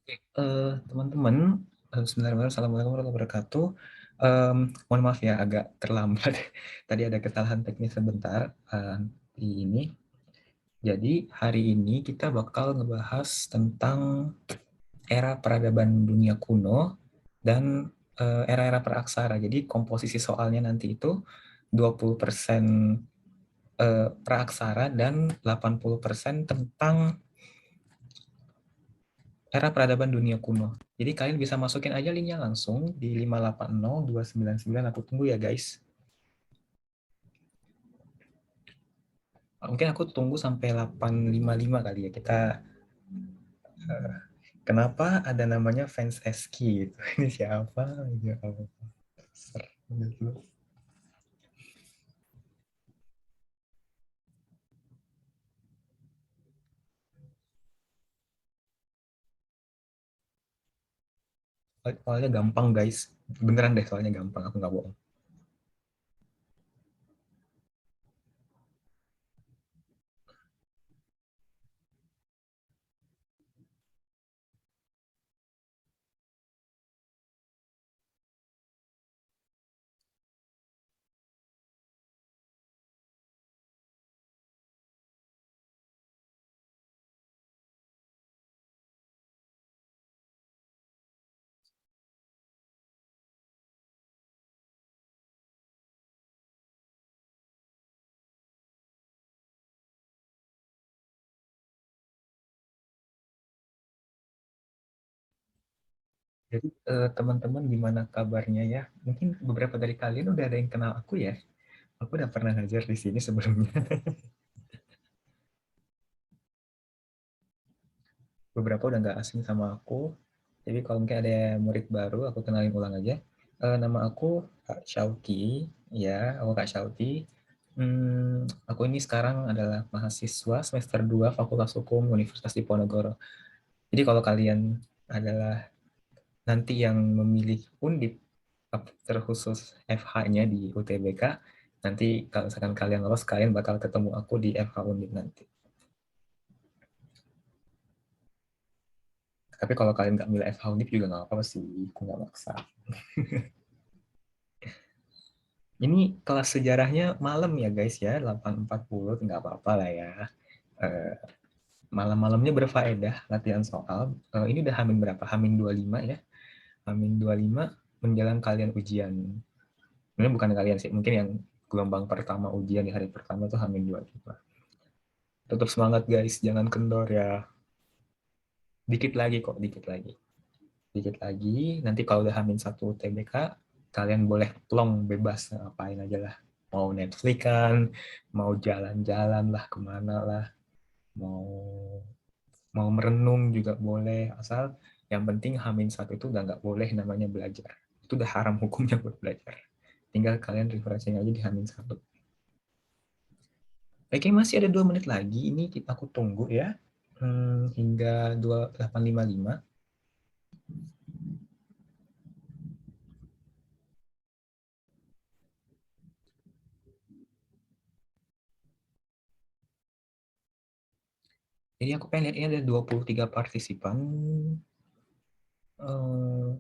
Teman-teman, Bismillahirrahmanirrahim. Assalamualaikum warahmatullahi wabarakatuh. Mohon maaf ya, agak terlambat. Tadi ada kesalahan teknis sebentar di ini. Jadi hari ini kita bakal ngebahas tentang era peradaban dunia kuno dan era-era praaksara. Jadi komposisi soalnya nanti itu 20% praaksara dan 80% tentang era peradaban dunia kuno. Jadi kalian bisa masukin aja linknya langsung di 580 299. Aku tunggu ya guys. Mungkin aku tunggu sampai 855 kali ya. Kita kenapa ada namanya fans SQ gitu. Ini siapa? Ya Allah. Soalnya gampang guys. Beneran deh, soalnya gampang. Aku nggak bohong. Jadi teman-teman gimana kabarnya ya? Mungkin beberapa dari kalian udah ada yang kenal aku ya. Aku udah pernah ngajar di sini sebelumnya. Beberapa udah nggak asing sama aku. Jadi kalau mungkin ada murid baru, aku kenalin ulang aja. Nama aku Kak Syauki, ya, aku Kak Syauki. Aku ini sekarang adalah mahasiswa semester 2 Fakultas Hukum Universitas Diponegoro. Jadi kalau kalian adalah nanti yang memilih undip terkhusus FH-nya di UTBK, nanti kalau misalkan kalian lolos, kalian bakal ketemu aku di FH undip nanti. Tapi kalau kalian nggak milih FH undip juga nggak apa-apa sih, aku nggak maksa. Ini kelas sejarahnya malam ya guys ya, 8.40, nggak apa-apa lah ya. Eh, Malam-malamnya berfaedah latihan soal. Ini udah Hamin berapa? Hamin 25 ya. Hamin 25 menjelang kalian ujian. Ini bukan kalian sih, mungkin yang gelombang pertama ujian di hari pertama tuh Hamin 25. Tetap semangat guys, jangan kendor ya. Dikit lagi kok, dikit lagi. Dikit lagi, nanti kalau udah Hamin 1 TBK, kalian boleh plong bebas, ngapain aja lah. Mau Netflix kan, mau jalan-jalan lah, kemana lah, mau mau merenung juga boleh, asal yang penting Hamin 1 itu udah nggak boleh namanya belajar. Itu udah haram hukumnya buat belajar. Tinggal kalian refreshing aja di Hamin 1. Oke, masih ada 2 menit lagi. Ini aku tunggu ya. Hingga 2855. Jadi aku pengen lihat ini ada 23 partisipan. 21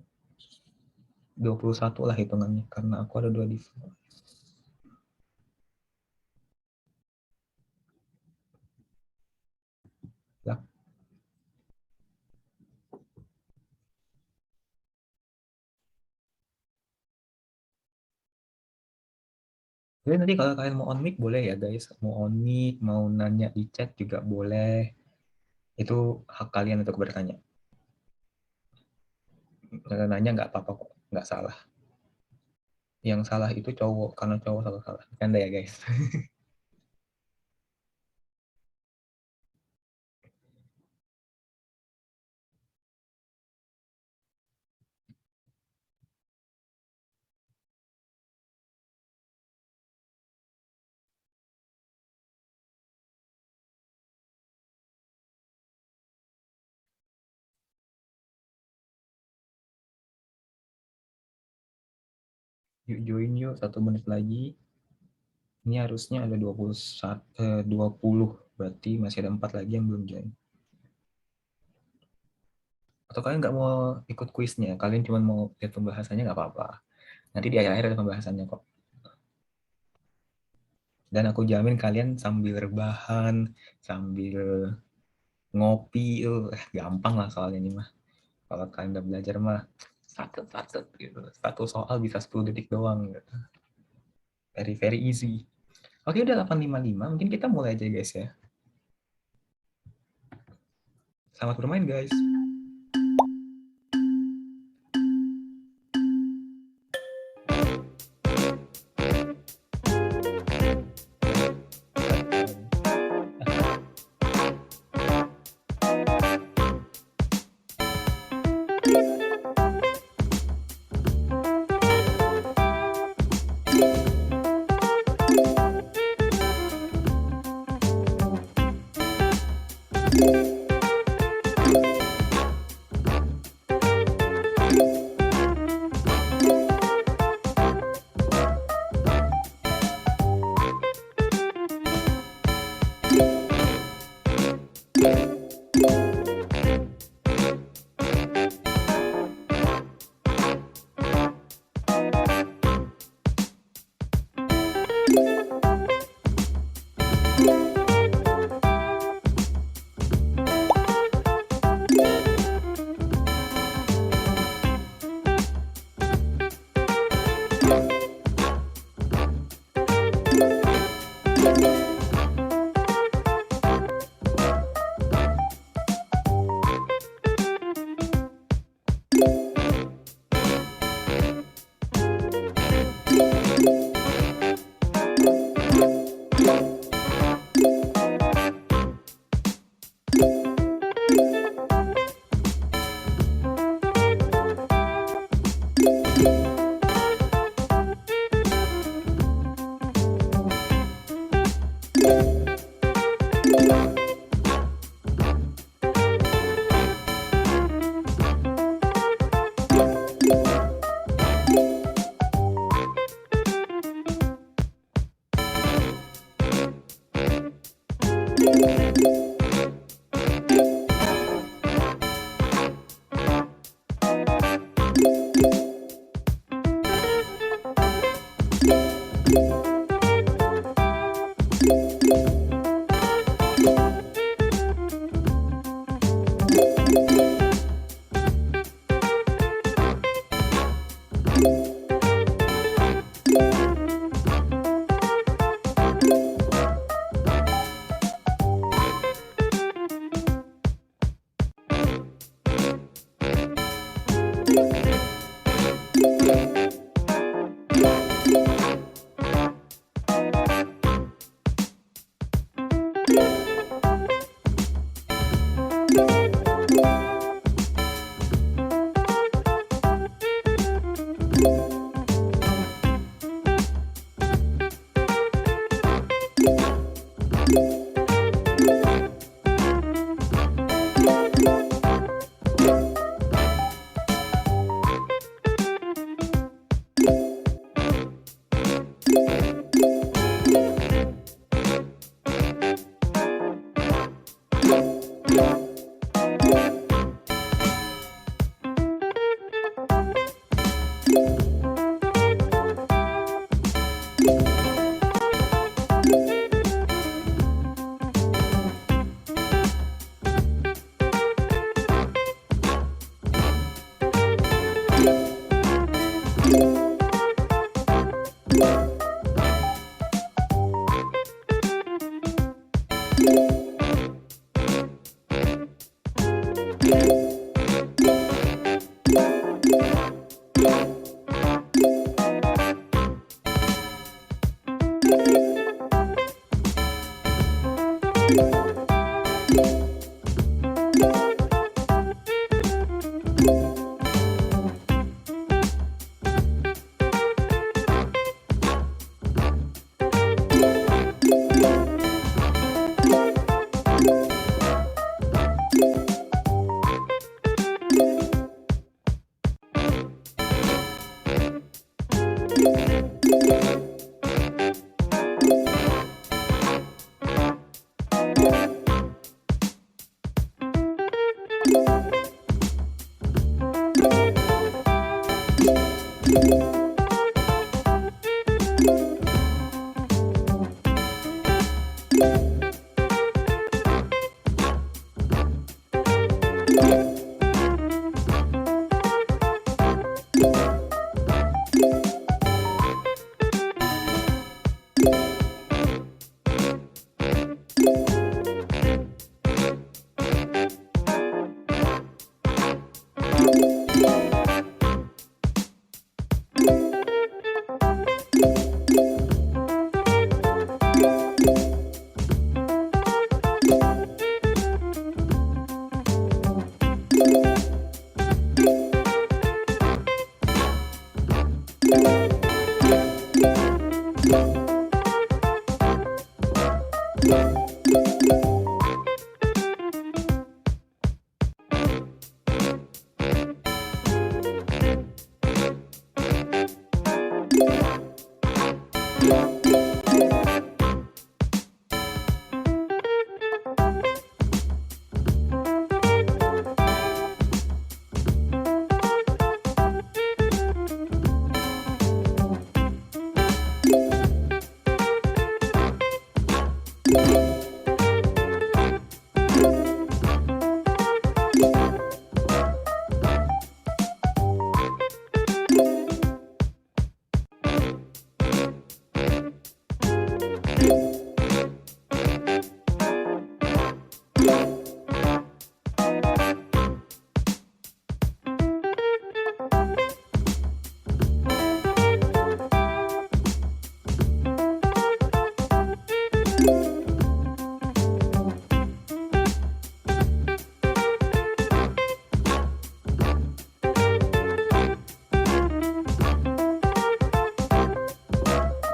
lah hitungannya. Karena aku ada 2 device. Lah, jadi nanti kalau kalian mau on mic boleh ya guys. Mau on mic, mau nanya di chat juga boleh. Itu hak kalian untuk bertanya. Nanya nggak apa-apa kok, nggak salah. Yang salah itu cowok, karena cowok selalu salah. Canda ya guys. Yuk join yuk, 1 menit lagi. Ini harusnya ada 21, 20. Berarti masih ada 4 lagi yang belum join. Atau kalian nggak mau ikut kuisnya, kalian cuma mau lihat pembahasannya nggak apa-apa. Nanti di akhir-akhir ada pembahasannya kok. Dan aku jamin kalian sambil rebahan, sambil ngopi, gampang lah soalnya ini mah. Kalau kalian udah belajar mah satu gitu. Satu soal bisa 10 detik doang gitu. Very very easy. Oke, udah 8:55, mungkin kita mulai aja guys ya. Selamat bermain guys.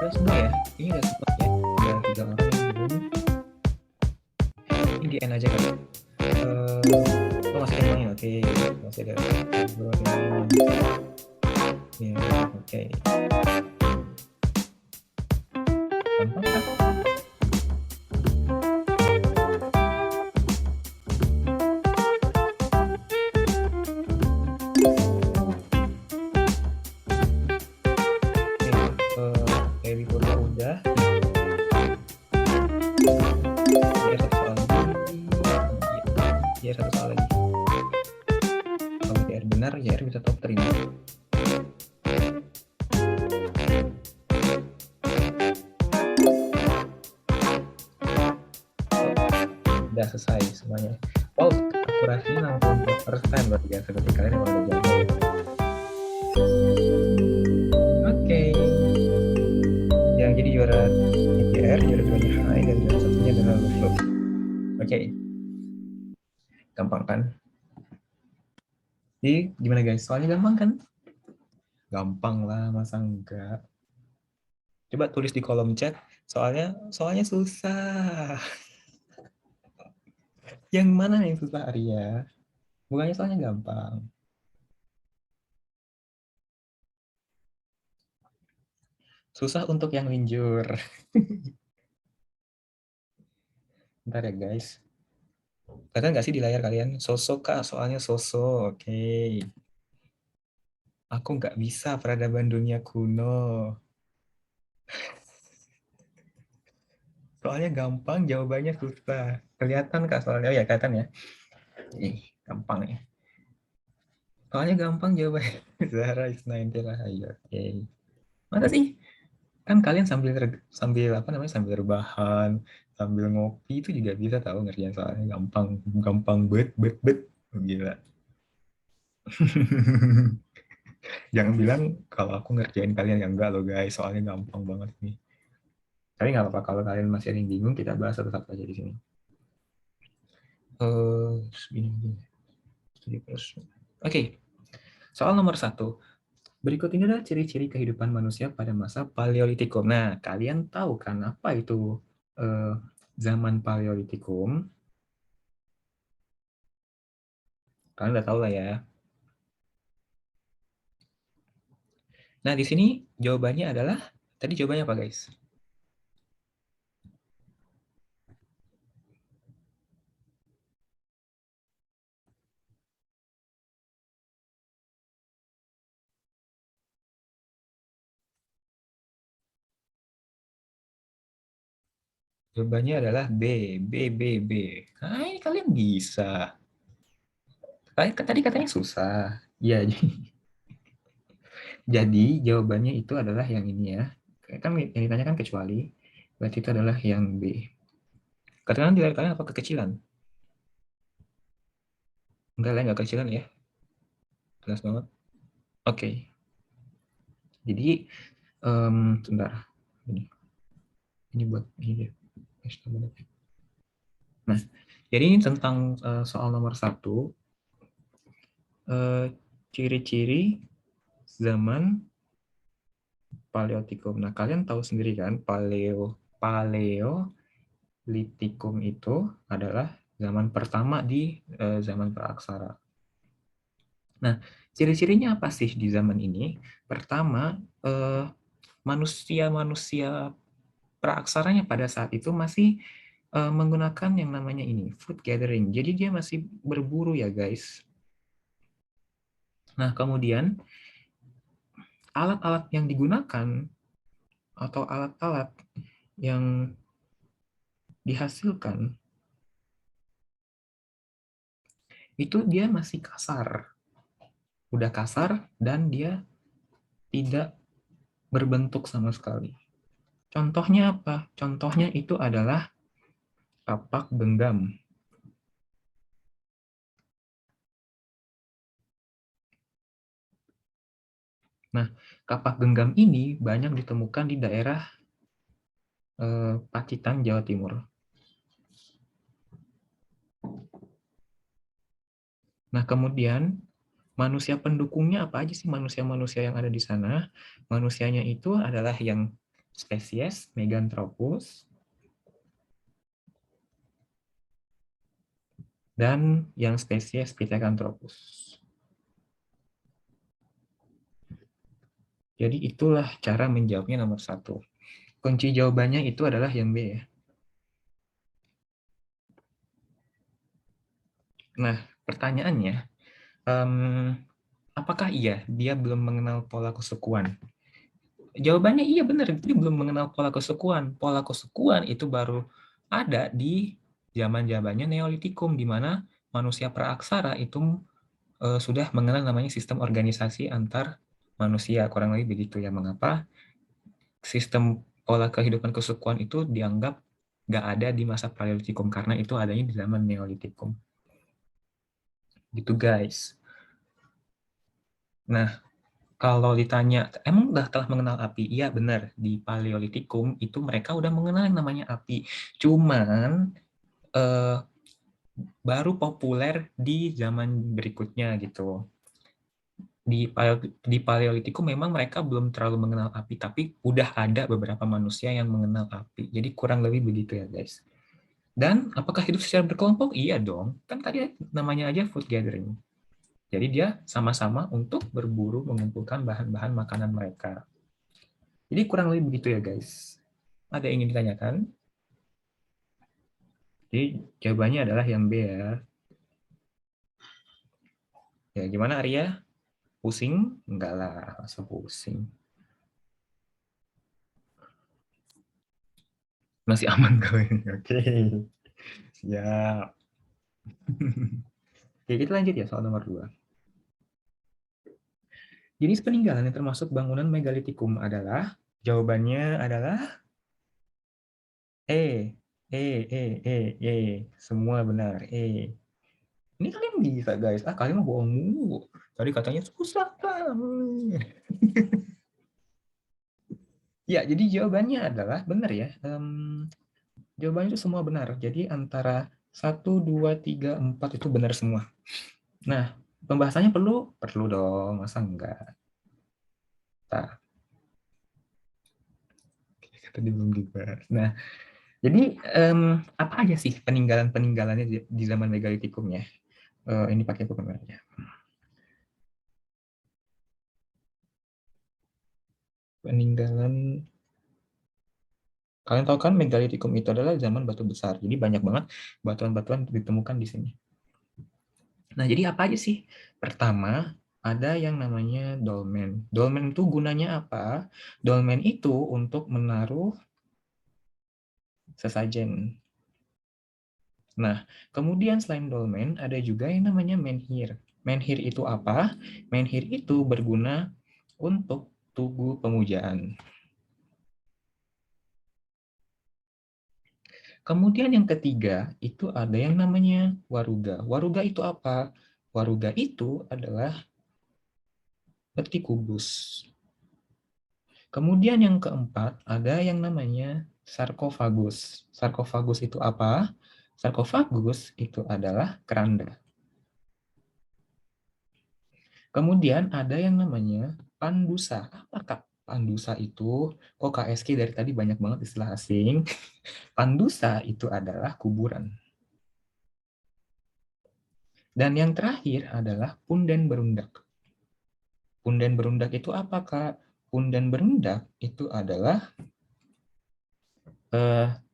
Udah semua ya? Ini udah semua ya? Udah 3 orang yang belum. Ini di end aja kan? Oh, masih ada yang main, oke. Masih ada dua yang main. Ya, oke. Gampang kan? Oke, Harry Potter udah. Biar satu soal lagi. Biar satu soal lagi. Kalau PR benar, ya R bisa top terima. Udah selesai semuanya. Wow, akurasinya 64% luar biasa berarti kalian emang udah jago. Oke. Yang jadi juara IPR, juara duanya Hai, dan juara satunya adalah Luflo. Oke. Gampang kan? Jadi gimana guys? Soalnya gampang kan? Gampang lah, masa enggak? Coba tulis di kolom chat. Soalnya susah. Yang mana yang susah Arya? Bukannya soalnya gampang. Susah untuk yang linjur. Bentar ya guys. Kelihatan nggak sih di layar kalian? Sosok kak, soalnya sosok. Oke. Aku nggak bisa peradaban dunia kuno. Soalnya gampang, jawabannya susah. Kelihatan kak soalnya. Oh ya, kelihatan ya. Ih, gampang ya. Soalnya gampang jawabannya. Zahra Isnainti Rahayu. Oke. Masa sih? Kan kalian sambil apa namanya? Sambil rebahan, sambil ngopi itu juga bisa tahu ngerjain soalnya gampang, gampang bet. Gila. Jangan bilang kalau aku ngerjain kalian yang enggak loh guys, soalnya gampang banget nih. Tapi nggak apa-apa kalau kalian masih ada yang bingung, kita bahas satu-satu aja di sini. Gini. Oke, soal nomor 1. Berikut ini adalah ciri-ciri kehidupan manusia pada masa Paleolitikum. Nah, kalian tahu kan apa itu eh, zaman Paleolitikum? Kalian udah tahu lah ya. Nah, di sini jawabannya adalah, tadi jawabannya apa guys? Jawabannya adalah B. Nah, ini kalian bisa. Tadi katanya susah. Ya, jadi jawabannya itu adalah yang ini ya. Kan yang ditanyakan kecuali, berarti itu adalah yang B. Katakan dari kalian apa kekecilan? Enggak lah, enggak kekecilan ya. Jelas banget. Oke. Jadi, sebentar. Ini buat ini. Nah, jadi ini tentang soal nomor 1. Ciri-ciri zaman Paleotikum. Nah, kalian tahu sendiri kan, Paleolitikum itu adalah zaman pertama di zaman praaksara. Nah, ciri-cirinya apa sih di zaman ini? Pertama, manusia-manusia praaksaranya pada saat itu masih menggunakan yang namanya ini, food gathering. Jadi dia masih berburu ya, guys. Nah, kemudian alat-alat yang digunakan atau alat-alat yang dihasilkan itu dia masih kasar. Udah kasar dan dia tidak berbentuk sama sekali. Contohnya apa? Contohnya itu adalah kapak genggam. Nah, kapak genggam ini banyak ditemukan di daerah Pacitan, Jawa Timur. Nah, kemudian manusia pendukungnya apa aja sih manusia-manusia yang ada di sana? Manusianya itu adalah yang spesies Meganthropus dan yang spesies Pithecanthropus. Jadi itulah cara menjawabnya nomor 1. Kunci jawabannya itu adalah yang B ya. Nah, pertanyaannya, apakah iya dia belum mengenal pola kesukuan? Jawabannya iya benar, dia belum mengenal pola kesukuan. Pola kesukuan itu baru ada di zaman-zamannya Neolitikum, di mana manusia praaksara itu sudah mengenal namanya sistem organisasi antar manusia. Kurang lebih begitu ya, mengapa sistem pola kehidupan kesukuan itu dianggap nggak ada di masa Paleolitikum, karena itu adanya di zaman Neolitikum. Gitu guys. Nah, kalau ditanya, emang udah telah mengenal api? Iya benar, di Paleolitikum itu mereka udah mengenal yang namanya api. Cuman eh, baru populer di zaman berikutnya gitu. Di Paleolitikum memang mereka belum terlalu mengenal api, tapi udah ada beberapa manusia yang mengenal api. Jadi kurang lebih begitu ya guys. Dan apakah hidup secara berkelompok? Iya dong. Kan tadi namanya aja food gathering. Jadi dia sama-sama untuk berburu mengumpulkan bahan-bahan makanan mereka. Jadi kurang lebih begitu ya guys. Ada yang ingin ditanyakan? Jadi jawabannya adalah yang B ya. Ya gimana Arya? Pusing? Enggak lah, masa pusing. Masih aman kau ini. Oke. Siap. Oke, kita lanjut ya soal nomor 2. Jenis peninggalan yang termasuk bangunan megalitikum adalah, jawabannya adalah E. Semua benar. E. Ini kalian bisa guys. Kalian mau bohong mulu. Tadi katanya susah kan. Ya, jadi jawabannya adalah benar ya. Jawabannya itu semua benar. Jadi antara 1, 2, 3, 4 itu benar semua. Nah, pembahasannya perlu? Perlu dong. Masa enggak? Nah, tadi belum dibahas. Nah, jadi apa aja sih peninggalan-peninggalannya di zaman megalitikum ya? Ini pakai buku merahnya. Peninggalan, kalian tahu kan megalitikum itu adalah zaman batu besar. Jadi banyak banget batuan-batuan ditemukan di sini. Nah, jadi apa aja sih? Pertama, ada yang namanya dolmen. Dolmen itu gunanya apa? Dolmen itu untuk menaruh sesajen. Nah, kemudian selain dolmen, ada juga yang namanya menhir. Menhir itu apa? Menhir itu berguna untuk tugu pemujaan. Kemudian yang ketiga, itu ada yang namanya waruga. Waruga itu apa? Waruga itu adalah peti kubus. Kemudian yang keempat, ada yang namanya sarkofagus. Sarkofagus itu apa? Sarkofagus itu adalah keranda. Kemudian ada yang namanya pandusa. Apakah pandusa itu? Kok KSK dari tadi banyak banget istilah asing. Pandusa itu adalah kuburan. Dan yang terakhir adalah punden berundak. Punden berundak itu apa, Kak? Punden berundak itu adalah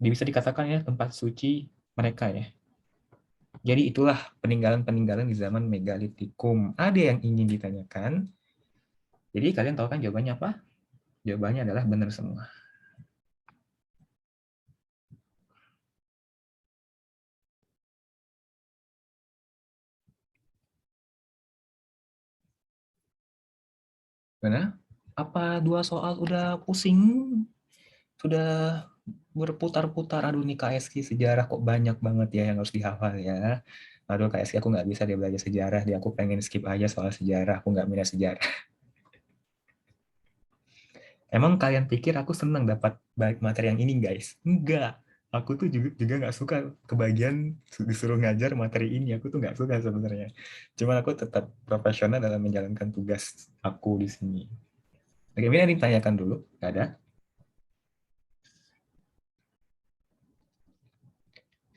bisa dikatakan ya tempat suci mereka ya. Jadi itulah peninggalan-peninggalan di zaman megalitikum. Ada yang ingin ditanyakan? Jadi kalian tahu kan jawabannya apa? Jawabannya adalah benar semua. Benar? Apa dua soal udah pusing? Sudah berputar-putar? Aduh nih KSK sejarah kok banyak banget ya yang harus dihafal ya. Aduh KSK aku nggak bisa dia belajar sejarah. Dia aku pengen skip aja soal sejarah. Aku nggak minat sejarah. Emang kalian pikir aku senang dapat baik materi yang ini, guys? Enggak. Aku tuh juga nggak suka kebagian disuruh ngajar materi ini. Aku tuh nggak suka sebenarnya. Cuman aku tetap profesional dalam menjalankan tugas aku di sini. Bagaimana ditanyakan dulu? Nggak ada?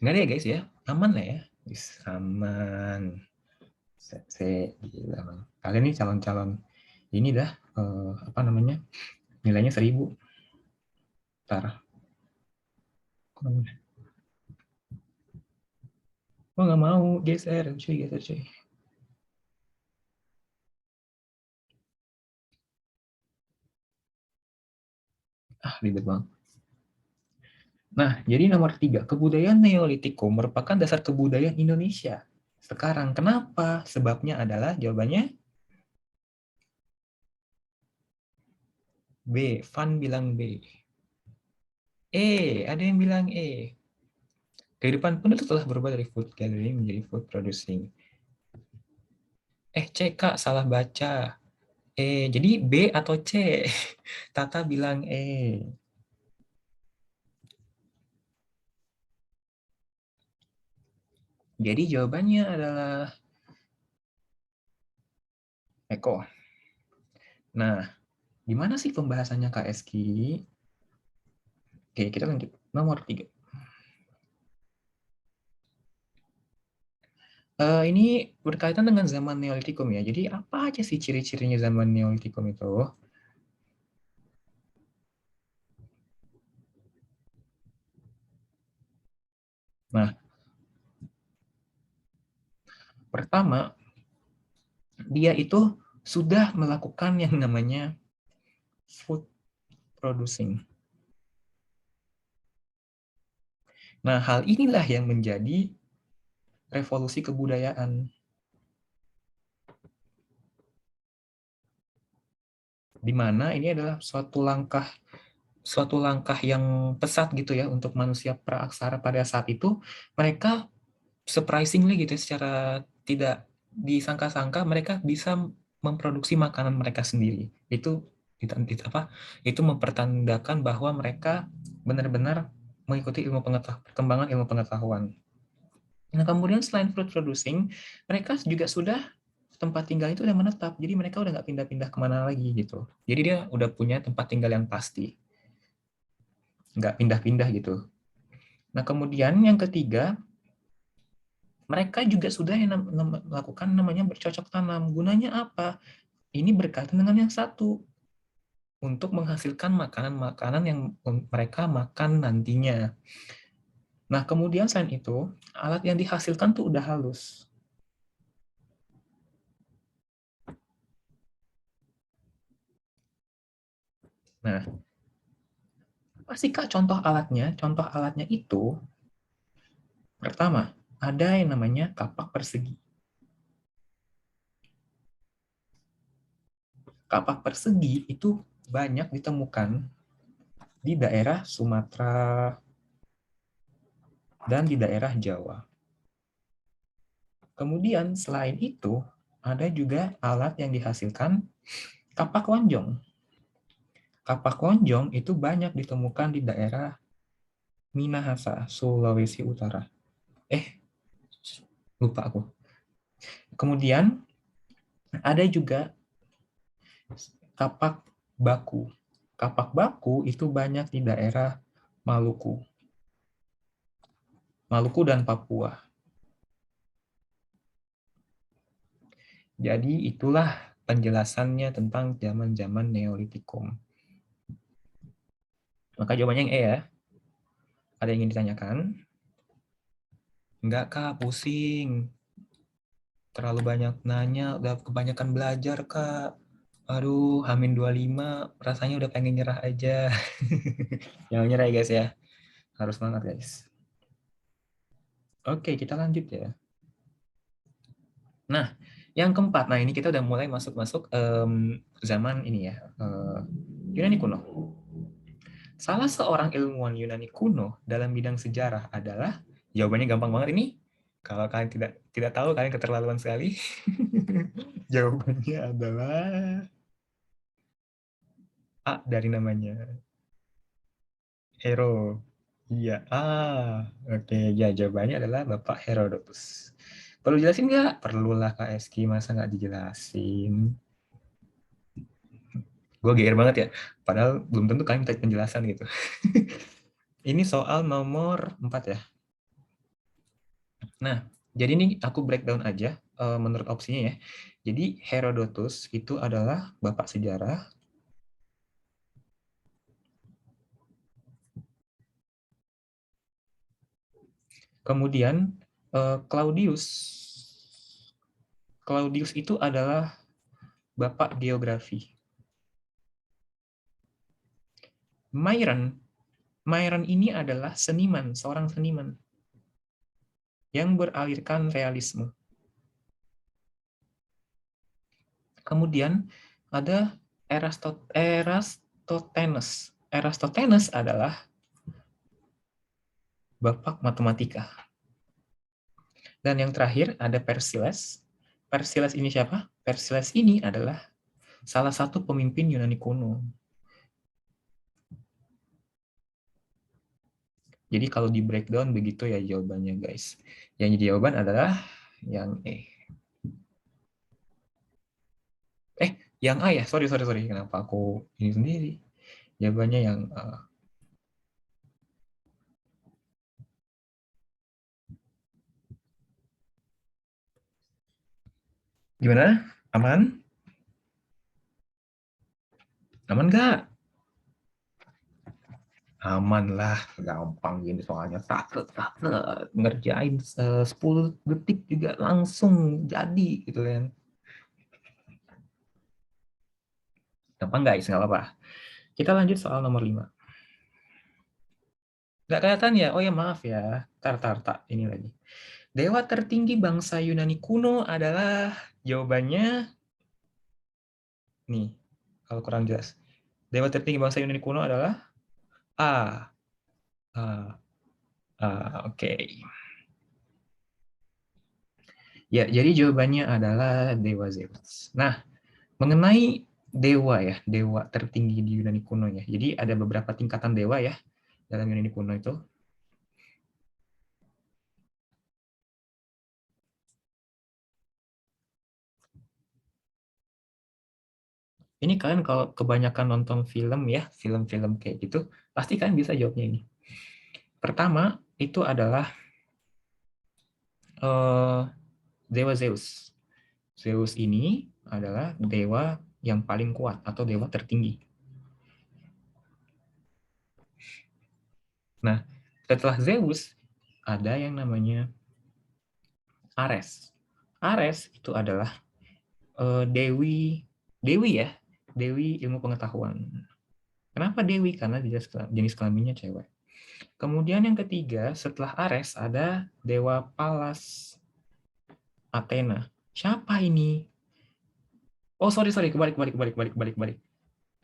Nggak ada ya, guys ya? Aman lah ya? Aman. Gila, Bang. Kalian nih calon-calon ini dah, apa namanya, nilainya 1000. Tara. Oh nggak mau, geser, cuy, geser, cuy. Ah, ribet banget. Nah, jadi nomor 3, kebudayaan Neolitikum merupakan dasar kebudayaan Indonesia. Sekarang, kenapa? Sebabnya adalah jawabannya B. Van bilang B. Ada yang bilang E. Kehidupan pun telah berubah dari food gathering menjadi food producing. C, Kak, salah baca. Jadi B atau C? Tata bilang E. Jadi jawabannya adalah Eko. Nah, gimana sih pembahasannya Kak Eski? Oke, kita lanjut. Nomor 3. Ini berkaitan dengan zaman Neolitikum ya. Jadi apa aja sih ciri-cirinya zaman Neolitikum itu? Nah, pertama, dia itu sudah melakukan yang namanya food producing. Nah, hal inilah yang menjadi revolusi kebudayaan, di mana ini adalah suatu langkah yang pesat gitu ya untuk manusia praaksara pada saat itu. Mereka surprisingly gitu ya, secara tidak disangka-sangka mereka bisa memproduksi makanan mereka sendiri. Itu mempertandakan bahwa mereka benar-benar mengikuti perkembangan ilmu pengetahuan. Nah, kemudian selain food producing, mereka juga sudah tempat tinggal itu udah menetap, jadi mereka udah nggak pindah-pindah kemana lagi gitu. Jadi dia udah punya tempat tinggal yang pasti, nggak pindah-pindah gitu. Nah, kemudian yang ketiga, mereka juga sudah melakukan namanya bercocok tanam. Gunanya apa? Ini berkaitan dengan yang satu, untuk menghasilkan makanan-makanan yang mereka makan nantinya. Nah, kemudian selain itu, alat yang dihasilkan tuh udah halus. Nah, apa sih Kak contoh alatnya? Contoh alatnya itu Pertama, ada yang namanya kapak persegi. Kapak persegi itu banyak ditemukan di daerah Sumatera dan di daerah Jawa. Kemudian selain itu, ada juga alat yang dihasilkan kapak lonjong. Kapak lonjong itu banyak ditemukan di daerah Minahasa, Sulawesi Utara. Lupa aku. Kemudian ada juga kapak baku. Kapak baku itu banyak di daerah Maluku. Maluku dan Papua. Jadi itulah penjelasannya tentang zaman-zaman Neolitikum. Maka jawabannya yang E ya. Ada yang ingin ditanyakan? Enggak Kak, pusing. Terlalu banyak nanya, udah kebanyakan belajar Kak. Aduh, Hamin 25, rasanya udah pengen nyerah aja. Jangan nyerah ya guys ya. Harus semangat guys. Oke, kita lanjut ya. Nah, yang keempat, nah ini kita udah mulai masuk-masuk zaman ini ya, Yunani kuno. Salah seorang ilmuwan Yunani kuno dalam bidang sejarah adalah, jawabannya gampang banget ini. Kalau kalian tidak tahu, kalian keterlaluan sekali. Jawabannya adalah A dari namanya, Hero. Iya, oke. Ya, jawabannya adalah Bapak Herodotus. Perlu jelasin nggak? Perlulah Kak Eski, masa nggak dijelasin? Gue GR banget ya. Padahal belum tentu kalian minta penjelasan gitu. Ini soal nomor 4 ya. Nah, jadi ini aku breakdown aja menurut opsinya ya. Jadi Herodotus itu adalah bapak sejarah. Kemudian Claudius. Claudius itu adalah bapak geografi. Myron. Myron ini adalah seniman, seorang seniman yang beralirkan realisme. Kemudian ada Eratosthenes. Eratosthenes adalah bapak matematika. Dan yang terakhir ada Persiles. Persiles ini siapa? Persiles ini adalah salah satu pemimpin Yunani kuno. Jadi kalau di breakdown begitu ya jawabannya guys. Yang jadi jawaban adalah yang E. Yang A ya? Sorry. Kenapa aku ini sendiri? Jawabannya yang A. Gimana? Aman? Aman nggak? Aman lah, gampang gini soalnya. Tak ngerjain 10 detik juga langsung jadi gitu kan. Gampang guys, nggak apa-apa. Kita lanjut soal nomor 5. Nggak kelihatan ya? Oh ya maaf ya. Tak. Ini lagi. Dewa tertinggi bangsa Yunani kuno adalah, jawabannya nih. Kalau kurang jelas. Dewa tertinggi bangsa Yunani kuno adalah A. A. Oke. Okay. Ya, jadi jawabannya adalah Dewa Zeus. Nah, mengenai dewa ya, dewa tertinggi di Yunani kuno ya. Jadi ada beberapa tingkatan dewa ya dalam Yunani kuno itu. Ini kalian kalau kebanyakan nonton film ya, film-film kayak gitu, pasti kalian bisa jawabnya ini. Pertama, itu adalah dewa Zeus. Zeus ini adalah dewa yang paling kuat atau dewa tertinggi. Nah, setelah Zeus, ada yang namanya Ares. Ares itu adalah dewi, dewi ya, dewi ilmu pengetahuan. Kenapa dewi? Karena dia jenis kelaminnya cewek. Kemudian yang ketiga, setelah Ares ada dewa Pallas Athena. Siapa ini? Oh, sorry, kebalik.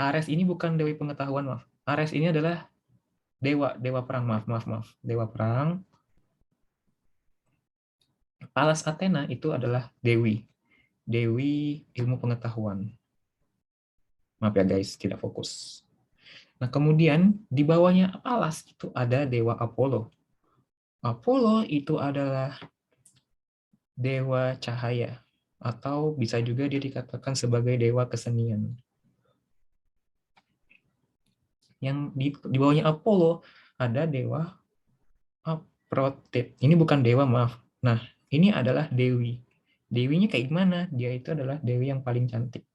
Ares ini bukan dewi pengetahuan, maaf. Ares ini adalah dewa perang, maaf. Dewa perang. Pallas Athena itu adalah dewi ilmu pengetahuan. Maaf ya guys, tidak fokus. Nah, kemudian di bawahnya Pallas itu ada dewa Apollo. Apollo itu adalah dewa cahaya, atau bisa juga dia dikatakan sebagai dewa kesenian. Yang di bawahnya Apollo ada dewa Aphrodite. Ini bukan dewa, maaf. Nah, ini adalah dewi. Dewinya kayak gimana? Dia itu adalah dewi yang paling cantik.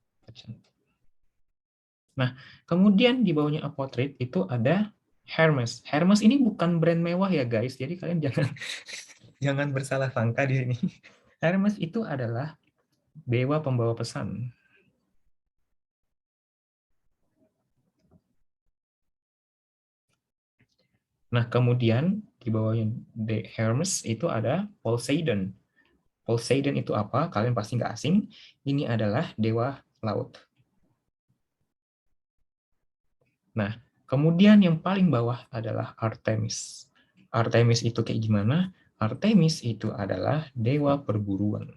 Nah, kemudian di bawahnya Aphrodite itu ada Hermes. Hermes ini bukan brand mewah ya guys, jadi kalian jangan jangan bersalah sangka di sini. Hermes itu adalah dewa pembawa pesan. Nah, kemudian di bawahnya Hermes itu ada Poseidon. Poseidon itu apa? Kalian pasti nggak asing. Ini adalah dewa laut. Nah, kemudian yang paling bawah adalah Artemis. Artemis itu kayak gimana? Artemis itu adalah dewa perburuan.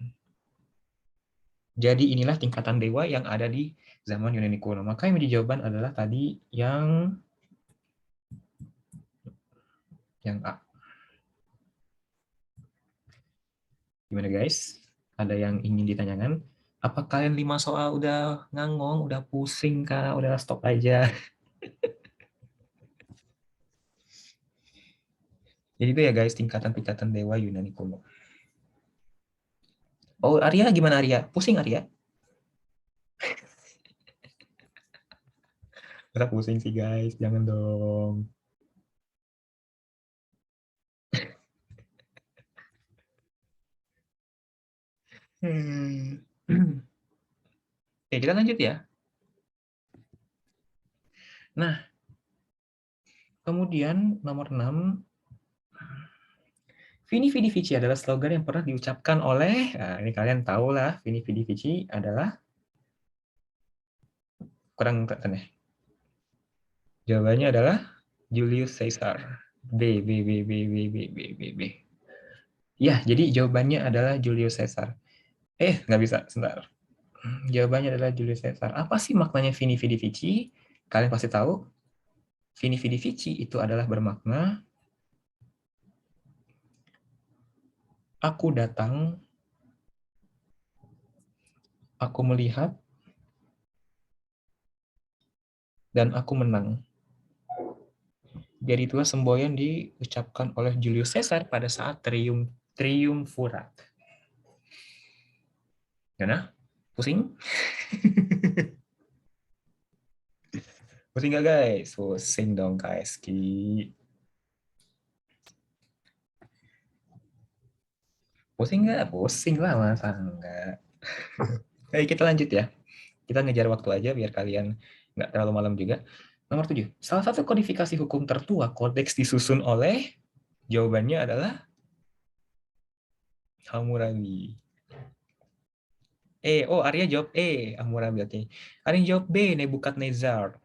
Jadi inilah tingkatan dewa yang ada di zaman Yunani kuno. Maka yang menjadi jawaban adalah tadi yang A. Gimana guys? Ada yang ingin ditanyakan? Apa kalian 5 soal udah ngangong, udah pusing kah? Udah stop aja. Jadi itu ya guys, tingkatan-tingkatan dewa Yunani kuno. Oh, Arya gimana Arya? Pusing Arya? Udah pusing sih guys, jangan dong. Hmm. Oke, kita lanjut ya. Nah, kemudian nomor 6, Vini Vidi Vici adalah slogan yang pernah diucapkan oleh, nah ini kalian tahu lah, Vini Vidi Vici adalah, kurang kelihatan ya. Jawabannya adalah Julius Caesar. B. Ya, jadi jawabannya adalah Julius Caesar. Nggak bisa, sebentar. Jawabannya adalah Julius Caesar. Apa sih maknanya Vini Vidi Vici? Kalian pasti tahu. Vini Vidi Vici itu adalah bermakna, aku datang, aku melihat, dan aku menang. Jadi itulah semboyan diucapkan oleh Julius Caesar pada saat triumvirat. Gimana? Pusing? Pusing nggak guys? Pusing dong KSK. Pusing nggak? Pusing lah, masa enggak. Kita lanjut ya. Kita ngejar waktu aja biar kalian nggak terlalu malam juga. Nomor 7. Salah satu kodifikasi hukum tertua kodeks disusun oleh, jawabannya adalah Hammurabi. Arya jawab Hammurabi. Oke. Arya jawab B, Nebukadnezar.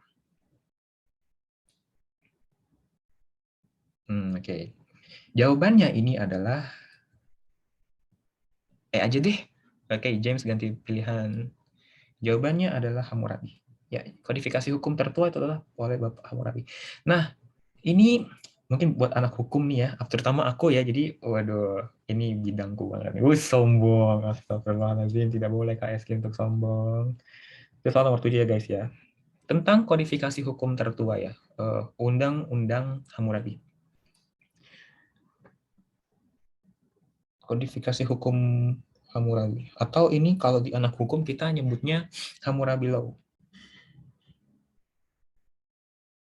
Oke. Jawabannya ini adalah aja deh. Oke, James ganti pilihan. Jawabannya adalah Hammurabi. Ya, kodifikasi hukum tertua itu adalah oleh Bapak Hammurabi. Nah, ini mungkin buat anak hukum nih ya, terutama aku ya. Jadi, waduh, ini bidangku banget. Sombong. Astagfirullahaladzim, tidak boleh KSG untuk sombong. Itu soal nomor 7 ya guys ya. Tentang kodifikasi hukum tertua ya, Undang-Undang Hammurabi. Kodifikasi hukum Hammurabi. Atau ini kalau di anak hukum kita nyebutnya Hammurabi Law.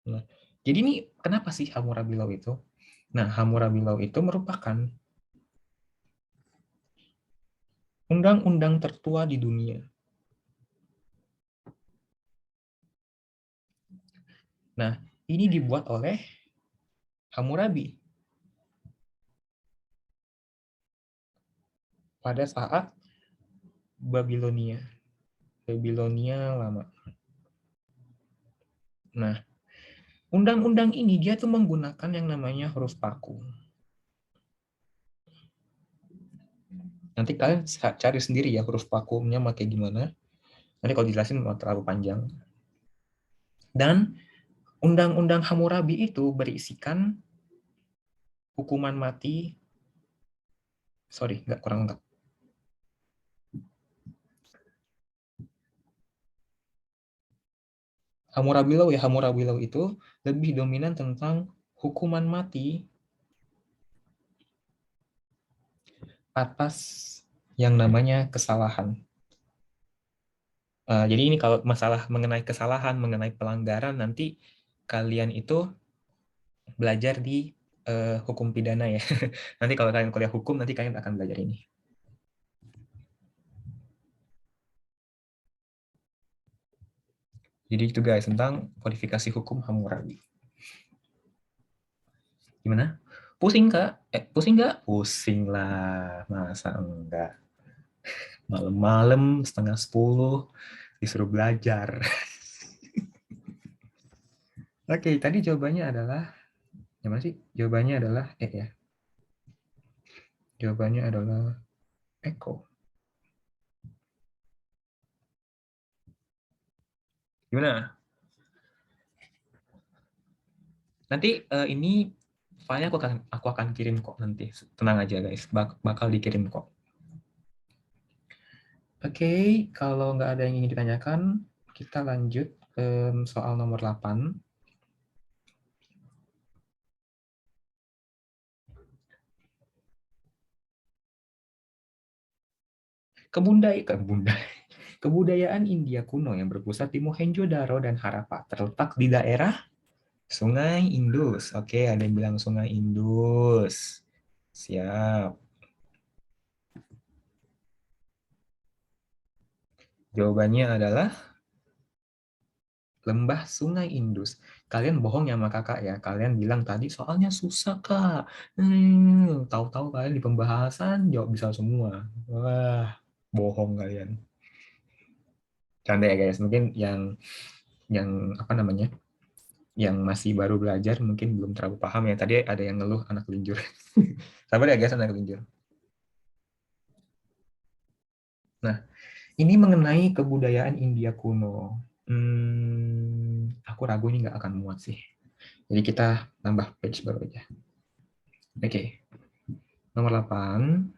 Nah, jadi ini kenapa sih Hammurabi Law itu? Nah, Hammurabi Law itu merupakan undang-undang tertua di dunia. Nah, ini dibuat oleh Hammurabi pada saat Babilonia. Babilonia lama. Nah, undang-undang ini dia tuh menggunakan yang namanya huruf paku. Nanti kalian cari sendiri ya huruf pakunya pakai gimana. Nanti kalau dijelasin mau terlalu panjang. Dan undang-undang Hammurabi itu berisikan hukuman mati. Sorry, nggak kurang lengkap. Hammurabi Law ya, Hammurabi Law itu lebih dominan tentang hukuman mati atas yang namanya kesalahan. Jadi ini kalau masalah mengenai kesalahan, mengenai pelanggaran, nanti kalian itu belajar di hukum pidana ya. Nanti kalau kalian kuliah hukum, nanti kalian akan belajar ini. Jadi itu guys, tentang kodifikasi hukum Hammurabi. Gimana? Pusing Kak? Pusing nggak? Pusing lah, masa enggak? Malam-malam setengah 10 disuruh belajar. Oke, tadi jawabannya adalah, gimana sih? Jawabannya adalah ya. Jawabannya adalah Eko. Gimana? Nanti ini file aku akan kirim kok nanti. Tenang aja guys, bakal dikirim kok. Oke, kalau nggak ada yang ingin ditanyakan, kita lanjut soal nomor 8. Kebudayaan India kuno yang berpusat di Mohenjo-daro dan Harappa terletak di daerah Sungai Indus. Oke, ada yang bilang Sungai Indus. Siap. Jawabannya adalah Lembah Sungai Indus. Kalian bohong ya sama kakak ya. Kalian bilang tadi soalnya susah kak. Tahu-tahu kalian di pembahasan jawab bisa semua. Wah, bohong kalian. Canda ya guys. Mungkin yang apa namanya? Yang masih baru belajar mungkin belum terlalu paham ya. Tadi ada yang ngeluh anak linjur. Sabar ya guys, anak linjur. Nah, ini mengenai kebudayaan India kuno. Aku ragu ini nggak akan muat sih. Jadi kita tambah page baru aja. Oke, nomor 8.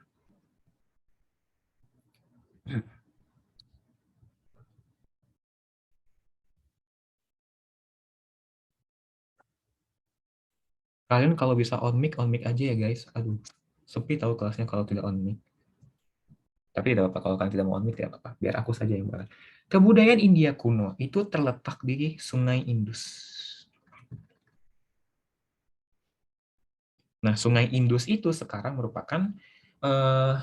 Kalian kalau bisa on mic aja ya guys. Aduh, sepi tahu kelasnya kalau tidak on mic. Tapi tidak apa-apa, kalau kalian tidak mau on mic tidak apa-apa. Biar aku saja yang bahas. Kebudayaan India kuno itu terletak di Sungai Indus. Nah, Sungai Indus itu sekarang merupakan eh,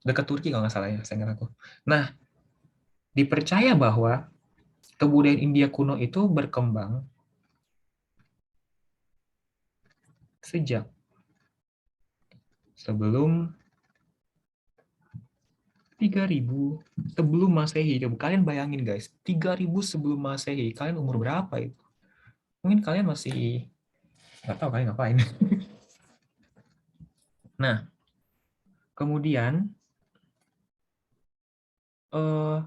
dekat Turki kalau nggak salah ya, saya ingat aku. Nah, dipercaya bahwa kebudayaan India kuno itu berkembang sejak sebelum 3000 sebelum Masehi. Coba kalian bayangin guys, 3000 sebelum Masehi. Kalian umur berapa itu? Mungkin kalian masih nggak tahu kalian ngapain. Nah, kemudian eh,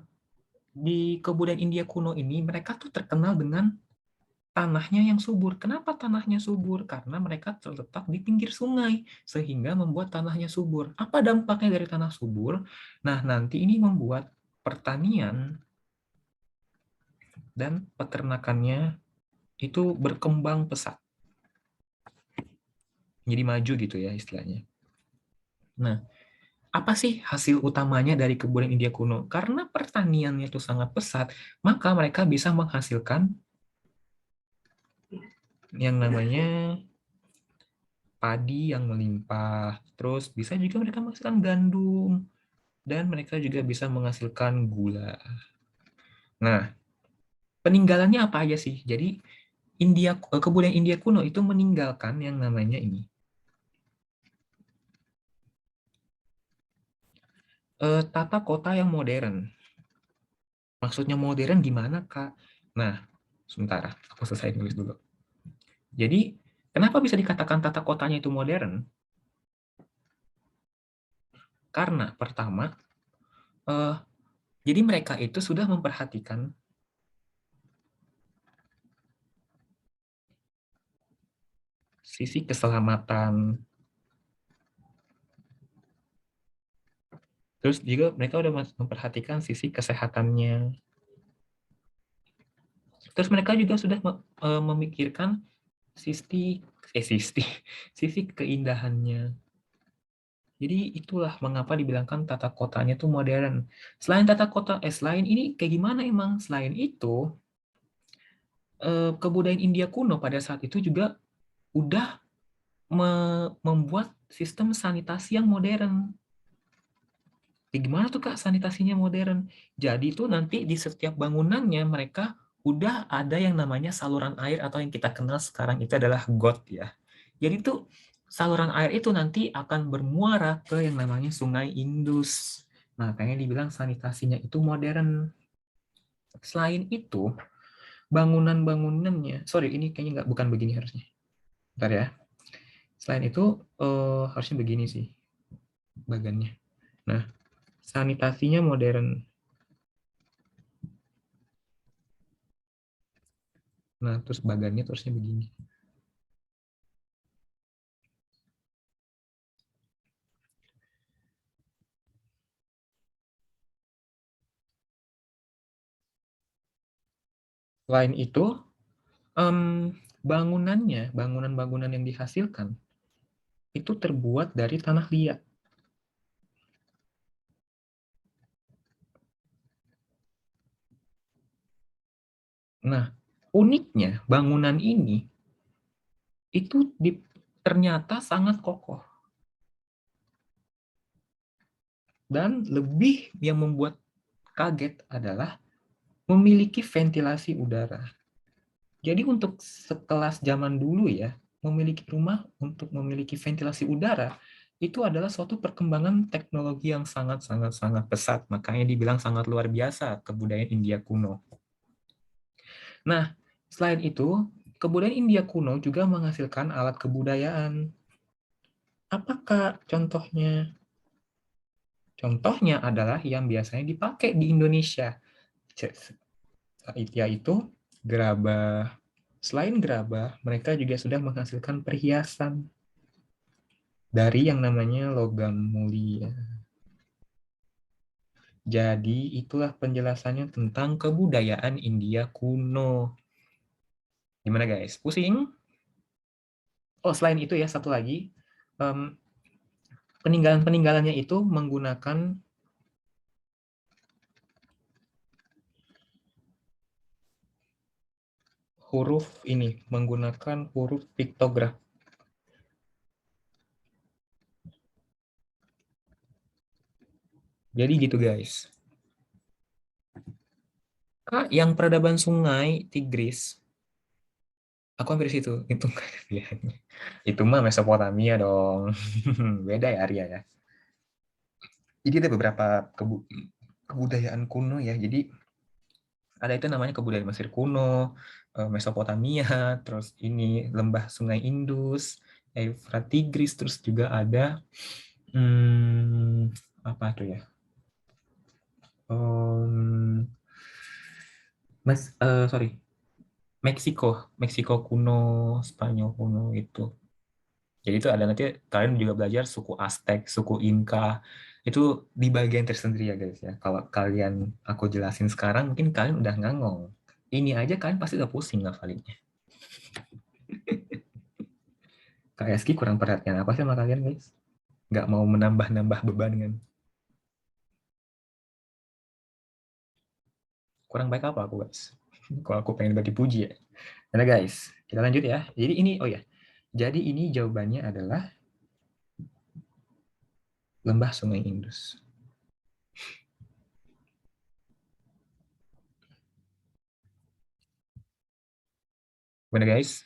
di kebudayaan India kuno ini mereka tuh terkenal dengan tanahnya yang subur. Kenapa tanahnya subur? Karena mereka terletak di pinggir sungai, sehingga membuat tanahnya subur. Apa dampaknya dari tanah subur? Nah, nanti ini membuat pertanian dan peternakannya itu berkembang pesat. Jadi maju gitu ya istilahnya. Nah, apa sih hasil utamanya dari kebudayaan India kuno? Karena pertaniannya itu sangat pesat, maka mereka bisa menghasilkan yang namanya padi yang melimpah. Terus bisa juga mereka menghasilkan gandum, dan mereka juga bisa menghasilkan gula. Nah, peninggalannya apa aja sih? Jadi Kebudayaan India kuno itu meninggalkan yang namanya ini tata kota yang modern. Maksudnya modern gimana, Kak? Nah, sebentar, aku selesai nulis dulu. Jadi, kenapa bisa dikatakan tata kotanya itu modern? Karena pertama, eh, jadi mereka itu sudah memperhatikan sisi keselamatan, terus juga mereka udah memperhatikan sisi kesehatannya. Terus mereka juga sudah memikirkan sisi sisi sisi keindahannya. Jadi itulah mengapa dibilangkan tata kotanya itu modern. Selain ini kayak gimana emang? Selain itu, kebudayaan India kuno pada saat itu juga udah membuat sistem sanitasi yang modern. Ya, gimana tuh Kak sanitasinya modern? Jadi itu nanti di setiap bangunannya mereka udah ada yang namanya saluran air atau yang kita kenal sekarang itu adalah got ya. Jadi tuh saluran air itu nanti akan bermuara ke yang namanya Sungai Indus. Nah, kayaknya dibilang sanitasinya itu modern. Selain itu, bangunan-bangunannya, sorry ini kayaknya nggak bukan begini harusnya. Bentar ya. Selain itu harusnya begini sih bagannya. Nah, sanitasinya modern. Nah, terus bagannya terusnya begini. Selain itu, bangunan-bangunan yang dihasilkan itu terbuat dari tanah liat. Nah, uniknya bangunan ini itu ternyata sangat kokoh. Dan lebih yang membuat kaget adalah memiliki ventilasi udara. Jadi untuk sekelas zaman dulu ya, memiliki rumah untuk memiliki ventilasi udara itu adalah suatu perkembangan teknologi yang sangat pesat. Makanya dibilang sangat luar biasa kebudayaan India kuno. Nah, selain itu, kebudayaan India kuno juga menghasilkan alat kebudayaan. Apakah contohnya? Contohnya adalah yang biasanya dipakai di Indonesia, yaitu gerabah. Selain gerabah, mereka juga sudah menghasilkan perhiasan dari yang namanya logam mulia. Jadi itulah penjelasannya tentang kebudayaan India kuno. Gimana guys? Pusing? Oh, selain itu ya, satu lagi. Peninggalan-peninggalannya itu menggunakan huruf ini, menggunakan huruf piktograf. Jadi gitu guys. Kak, yang peradaban sungai Tigris, aku hampir situ. Itu pilihannya. Itu mah Mesopotamia dong. Beda ya Arya ya. Jadi ada beberapa kebudayaan kuno ya. Jadi ada itu namanya kebudayaan Mesir kuno, Mesopotamia, terus ini lembah Sungai Indus, Efrat Tigris, terus juga ada apa tuh ya? Um, sorry, Meksiko kuno, Spanyol kuno itu. Jadi itu ada nanti kalian juga belajar suku Aztec, suku Inca. Itu di bagian tersendiri ya guys ya. Kalau kalian aku jelasin sekarang mungkin kalian udah ngangong. Ini aja kalian pasti udah pusing ngafalinnya. Kak Eski kurang perhatian apa sih sama kalian guys? Nggak mau menambah-nambah beban kan? Kurang baik apa aku guys? Kalau aku pengen dipuji ya. Nah guys, kita lanjut ya. Jadi ini, oh ya. Jadi ini jawabannya adalah lembah Sungai Indus. Benar guys?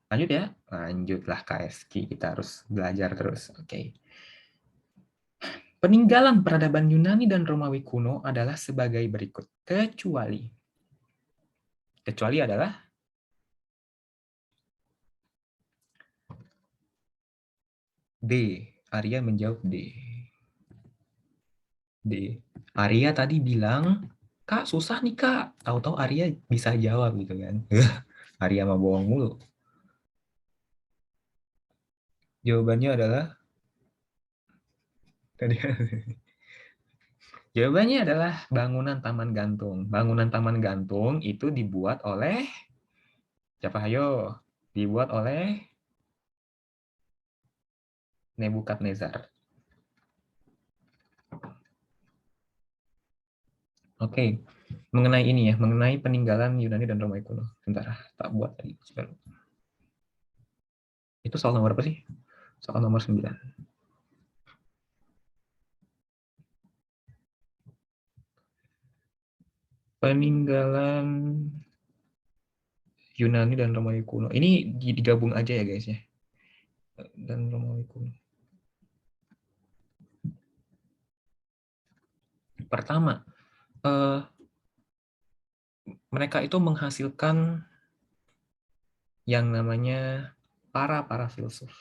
Lanjut ya? Lanjutlah KSQ, kita harus belajar terus. Oke. Peninggalan peradaban Yunani dan Romawi kuno adalah sebagai berikut. Kecuali. Kecuali adalah D. Arya menjawab D. D. Arya tadi bilang, Kak susah nih Kak. Tahu-tahu Arya bisa jawab gitu kan. Arya mah bohong mulu. Jawabannya adalah tadi. Jawabannya adalah bangunan Taman Gantung. Bangunan Taman Gantung itu dibuat oleh siapa? Ayo, dibuat oleh Nebukadnezar. Oke, mengenai ini ya, mengenai peninggalan Yunani dan Romawi kuno. Sebentar, tak buat tadi. Itu soal nomor apa sih? Soal nomor 9. Peninggalan Yunani dan Romawi kuno. Ini digabung aja ya guys ya. Dan Romawi kuno. Pertama, mereka itu menghasilkan yang namanya para filsuf.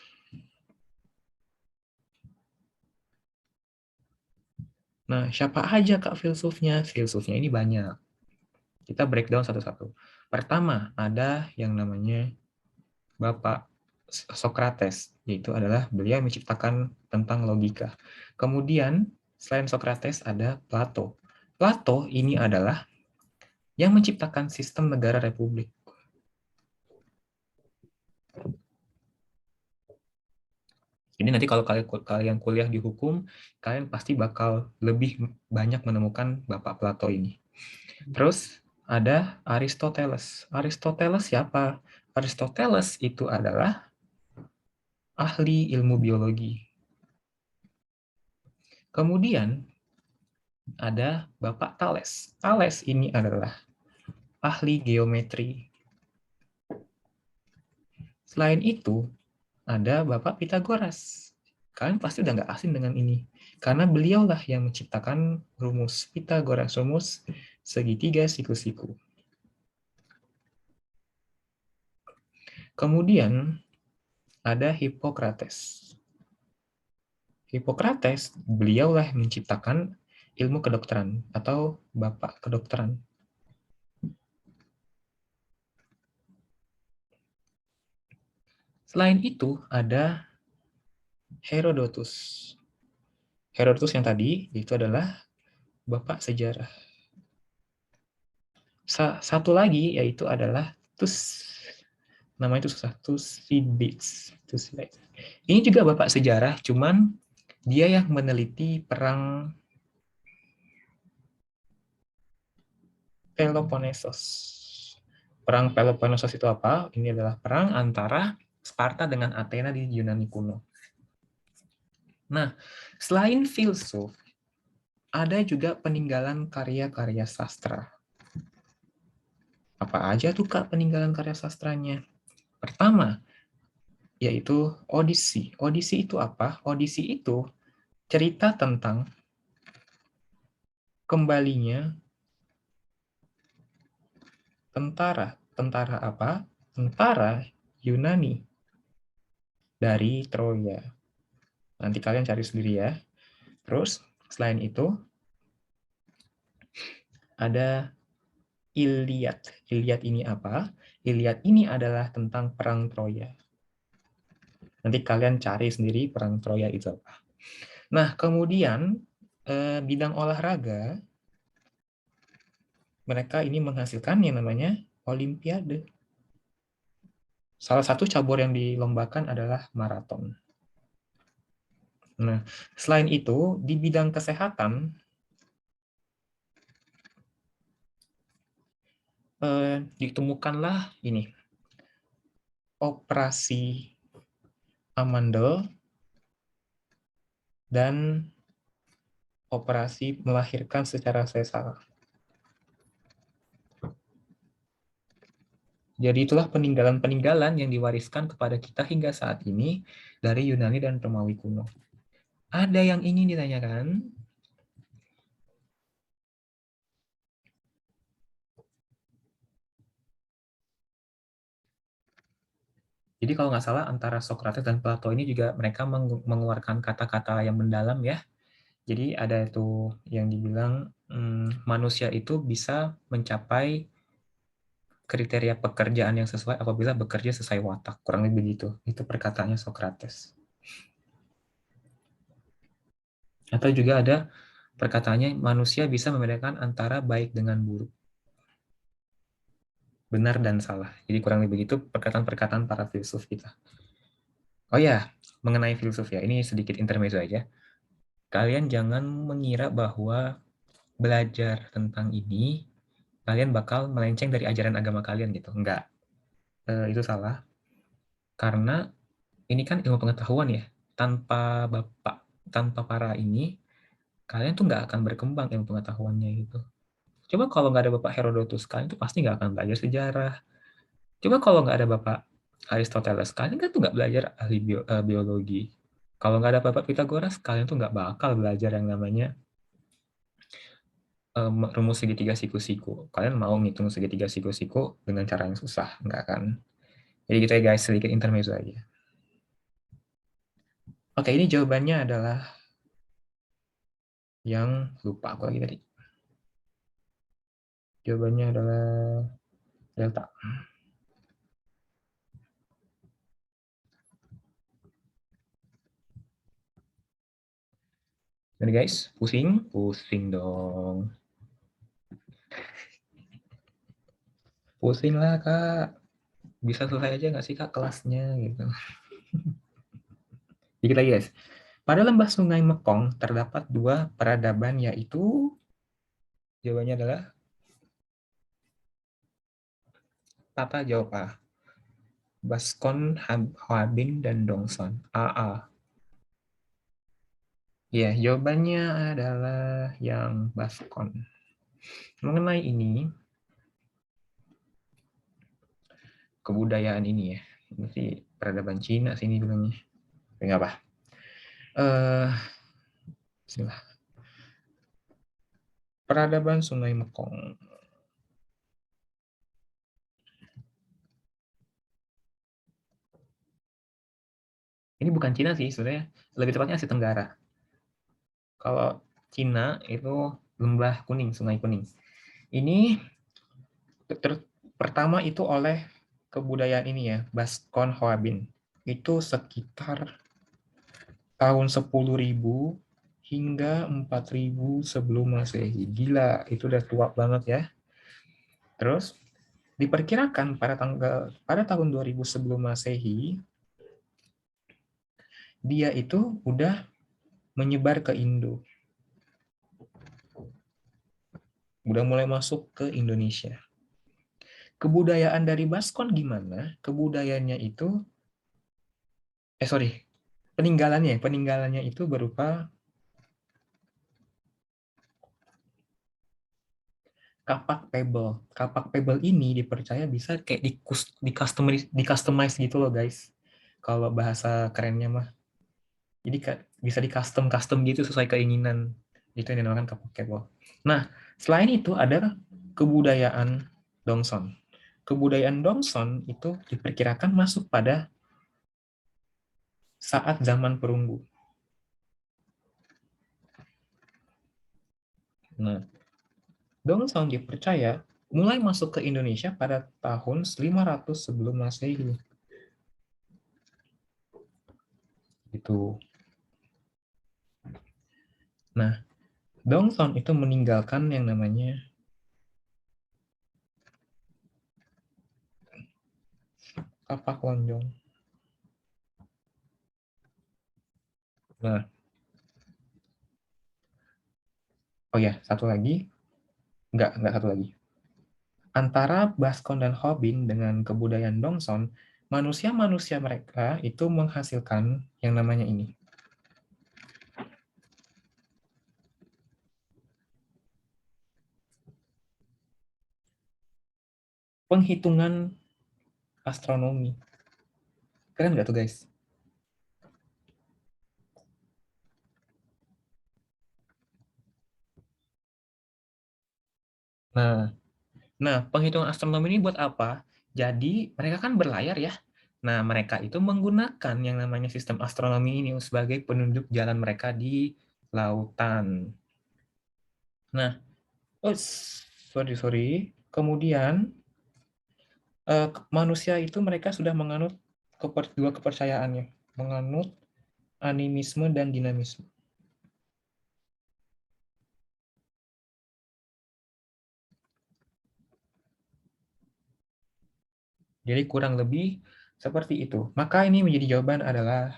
Nah, siapa aja Kak filsufnya? Filsufnya ini banyak. Kita breakdown satu-satu. Pertama, ada yang namanya Bapak Socrates, yaitu adalah beliau menciptakan tentang logika. Kemudian, selain Socrates ada Plato. Plato ini adalah yang menciptakan sistem negara republik. Jadi nanti kalau kalian kuliah di hukum, kalian pasti bakal lebih banyak menemukan Bapak Plato ini. Terus ada Aristoteles. Aristoteles siapa? Aristoteles itu adalah ahli ilmu biologi. Kemudian ada Bapak Thales. Thales ini adalah ahli geometri. Selain itu, ada Bapak Pitagoras. Kalian pasti udah nggak asing dengan ini. Karena beliaulah yang menciptakan rumus Pitagoras, rumus segitiga siku-siku. Kemudian ada Hippokrates. Hippokrates, beliaulah yang menciptakan ilmu kedokteran atau bapak kedokteran. Selain itu ada Herodotus. Herodotus yang tadi itu adalah bapak sejarah. Satu lagi yaitu adalah Tus. Namanya itu susah, Thucydides. Ini juga bapak sejarah, cuman dia yang meneliti perang Peloponnesos. Perang Peloponnesos itu apa? Ini adalah perang antara Sparta dengan Athena di Yunani kuno. Nah, selain filsuf, ada juga peninggalan karya-karya sastra. Apa aja tuh Kak peninggalan karya sastranya? Pertama, yaitu Odyssey. Odyssey itu apa? Odyssey itu cerita tentang kembalinya tentara. Tentara apa? Tentara Yunani dari Troya. Nanti kalian cari sendiri ya. Terus, selain itu, ada Iliad. Iliad ini apa? Iliad ini adalah tentang perang Troya. Nanti kalian cari sendiri perang Troya itu apa. Nah, kemudian bidang olahraga, mereka ini menghasilkan yang namanya Olimpiade. Salah satu cabur yang dilombakan adalah maraton. Nah, selain itu, di bidang kesehatan, ditemukanlah ini, operasi amandel dan operasi melahirkan secara sesar. Jadi itulah peninggalan-peninggalan yang diwariskan kepada kita hingga saat ini dari Yunani dan Romawi kuno. Ada yang ingin ditanyakan? Jadi kalau nggak salah antara Socrates dan Plato ini juga mereka mengeluarkan kata-kata yang mendalam ya. Jadi ada itu yang dibilang manusia itu bisa mencapai kriteria pekerjaan yang sesuai apabila bekerja sesuai watak. Kurang lebih begitu. Itu perkataannya Socrates. Atau juga ada perkataannya manusia bisa membedakan antara baik dengan buruk, benar dan salah. Jadi kurang lebih begitu perkataan-perkataan para filsuf kita. Oh ya, mengenai filsuf ya, ini sedikit intermezzo aja. Kalian jangan mengira bahwa belajar tentang ini kalian bakal melenceng dari ajaran agama kalian gitu. Enggak, itu salah. Karena ini kan ilmu pengetahuan ya. Tanpa bapak, tanpa para ini, kalian tuh nggak akan berkembang ilmu pengetahuannya gitu. Coba kalau nggak ada Bapak Herodotus, kalian tuh pasti nggak akan belajar sejarah. Coba kalau nggak ada Bapak Aristoteles, kalian kan tuh nggak belajar ahli biologi. Kalau nggak ada Bapak Pitagoras, kalian tuh nggak bakal belajar yang namanya rumus segitiga siku-siku. Kalian mau ngitung segitiga siku-siku dengan cara yang susah, nggak kan? Jadi gitu ya guys, sedikit intermezzo aja. Oke, ini jawabannya adalah yang lupa aku lagi tadi. Jawabannya adalah delta. Jadi guys, pusing? Pusing dong. Pusing lah kak. Bisa selesai aja nggak sih kak kelasnya gitu. Dikit lagi guys. Pada lembah Sungai Mekong terdapat dua peradaban yaitu jawabannya adalah Tata jawab A. Baskon, Hwabin, dan Dongson. AA. Ya, jawabannya adalah yang Baskon. Mengenai ini, kebudayaan ini ya, ini sih peradaban Cina sini bilangnya. Tapi nggak apa. Eh, Bismillah. Peradaban Sungai Mekong. Ini bukan Cina sih, sebenarnya lebih tepatnya Asia Tenggara. Kalau Cina itu lembah kuning, Sungai Kuning. Ini pertama itu oleh kebudayaan ini ya, Baskon Hoabin. Itu sekitar tahun 10.000 hingga 4.000 sebelum Masehi. Gila, itu udah tua banget ya. Terus diperkirakan pada tahun 2000 sebelum Masehi, dia itu udah menyebar ke Indo. Udah mulai masuk ke Indonesia. Kebudayaan dari Baskon gimana? Kebudayaannya itu sorry, peninggalannya itu berupa kapak pebble. Kapak pebble ini dipercaya bisa kayak di customize gitu loh guys. Kalau bahasa kerennya mah. Jadi bisa di custom custom gitu sesuai keinginan. Itu yang dinamakan kapak pebble. Nah, selain itu ada kebudayaan Dongson. Kebudayaan Dongson itu diperkirakan masuk pada saat zaman perunggu. Nah, Dongson dipercaya mulai masuk ke Indonesia pada tahun 500 sebelum Masehi. Itu. Nah, Dongson itu meninggalkan yang namanya kapak lonjong. Nah, oh ya, satu lagi. Enggak satu lagi. Antara Baskon dan Hobin dengan kebudayaan Dongson, manusia-manusia mereka itu menghasilkan yang namanya ini. Penghitungan astronomi. Keren nggak tuh guys? Nah, penghitungan astronomi ini buat apa? Jadi mereka kan berlayar ya. Nah, mereka itu menggunakan yang namanya sistem astronomi ini sebagai penunjuk jalan mereka di lautan. Nah, oh sorry. Kemudian manusia itu mereka sudah menganut dua kepercayaannya, menganut animisme dan dinamisme. Jadi kurang lebih seperti itu. Maka ini menjadi jawaban adalah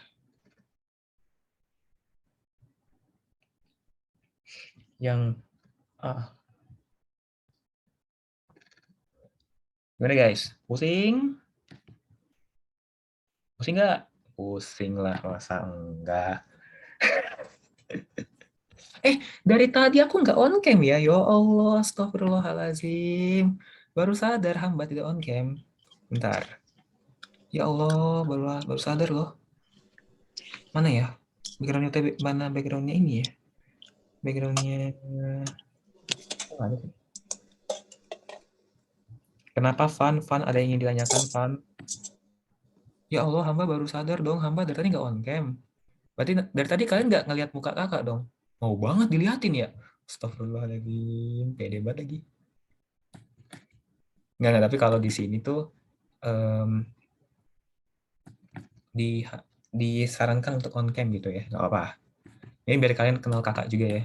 yang gimana guys? Pusing? Pusing nggak? Pusing lah, masa enggak? Dari tadi aku nggak on cam ya. Ya Allah, astagfirullahalazim. Baru sadar hamba tidak on cam. Bentar. Ya Allah, baru sadar loh. Mana ya? Backgroundnya mana backgroundnya ini ya? Backgroundnya kenapa fun? Ada yang ingin ditanyakan fun? Ya Allah, hamba baru sadar dong. Hamba dari tadi nggak on cam. Berarti dari tadi kalian nggak ngelihat muka kakak dong? Mau banget dilihatin ya? Astagfirullahaladzim. Pede banget lagi. Nggak, tapi kalau di sini tuh em, di disarankan untuk on cam gitu ya, nggak apa-apa. Ini biar kalian kenal kakak juga ya.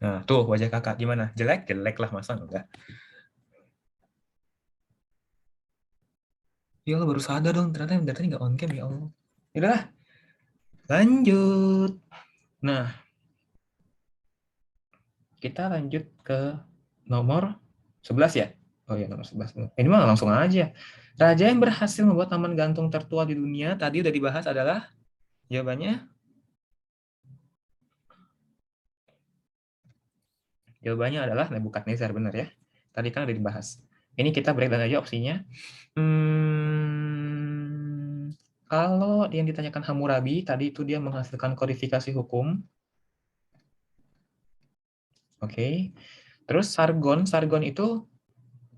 Nah, tuh wajah kakak gimana? Jelek? Jelek lah, masa enggak? Ya Allah, baru sadar dong, ternyata dari tadi nggak on cam, ya Allah. Yaudah, lanjut. Nah, kita lanjut ke nomor 11 ya? Oh iya, nomor 11. Ini mah langsung aja. Raja yang berhasil membuat taman gantung tertua di dunia, tadi udah dibahas adalah, jawabannya, jawabannya adalah Nebukadnezar, benar ya? Tadi kan udah dibahas. Ini kita breakdown aja opsinya. Kalau yang ditanyakan Hammurabi, tadi itu dia menghasilkan kodifikasi hukum. Oke. Terus Sargon itu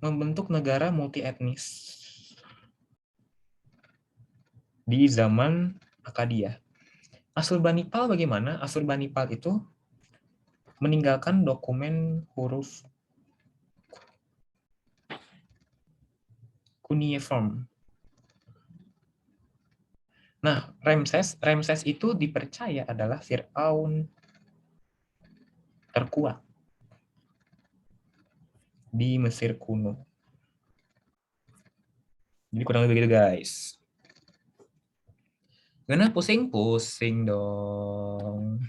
membentuk negara multi etnis di zaman Akkadia. Asurbanipal bagaimana? Asurbanipal itu meninggalkan dokumen huruf cuneiform. Nah, Ramses itu dipercaya adalah Firaun terkuat di Mesir kuno. Jadi kurang lebih begitu, guys. Karena pusing-pusing dong.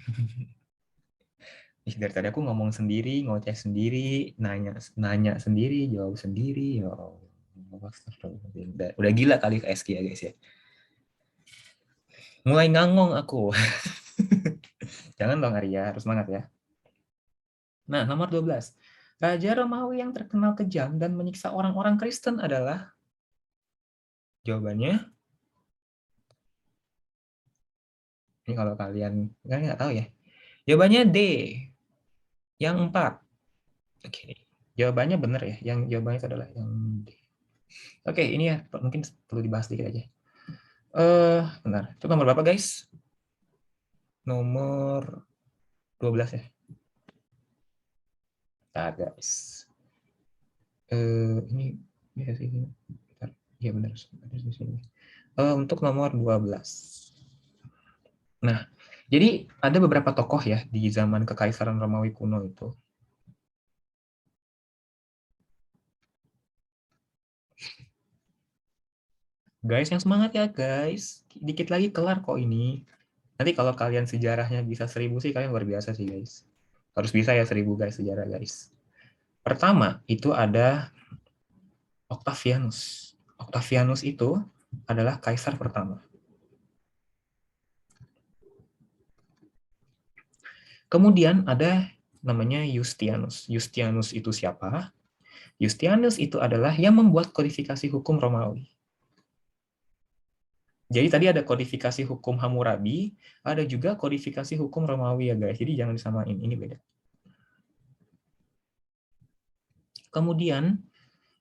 Dari tadi aku ngomong sendiri, ngoceh sendiri, nanya sendiri, jawab sendiri. Ya Allah. Udah gila kali ke SK ya guys ya. Mulai ngangong aku. Jangan dong Arya, harus semangat ya. Nah, nomor 12. Raja Romawi yang terkenal kejam dan menyiksa orang-orang Kristen adalah, jawabannya, ini kalau kalian nggak tahu ya. Jawabannya D, yang 4. Oke. Jawabannya benar ya. Yang jawabannya itu adalah yang D. Oke, ini ya mungkin perlu dibahas dikit aja. Benar. Itu nomor berapa, guys? Nomor 12 ya. Nah, guys. Ini bisa sih. Iya benar. Di sini. Untuk nomor 12. Nah, jadi ada beberapa tokoh ya di zaman Kekaisaran Romawi kuno itu. Guys, yang semangat ya, guys. Dikit lagi kelar kok ini. Nanti kalau kalian sejarahnya bisa 1000 sih, kalian luar biasa sih, guys. Harus bisa ya 1000, guys, sejarah, guys. Pertama, itu ada Octavianus. Octavianus itu adalah kaisar pertama. Kemudian ada namanya Justianus. Justianus itu siapa? Justianus itu adalah yang membuat kodifikasi hukum Romawi. Jadi tadi ada kodifikasi hukum Hammurabi, ada juga kodifikasi hukum Romawi ya guys. Jadi jangan disamain, ini beda. Kemudian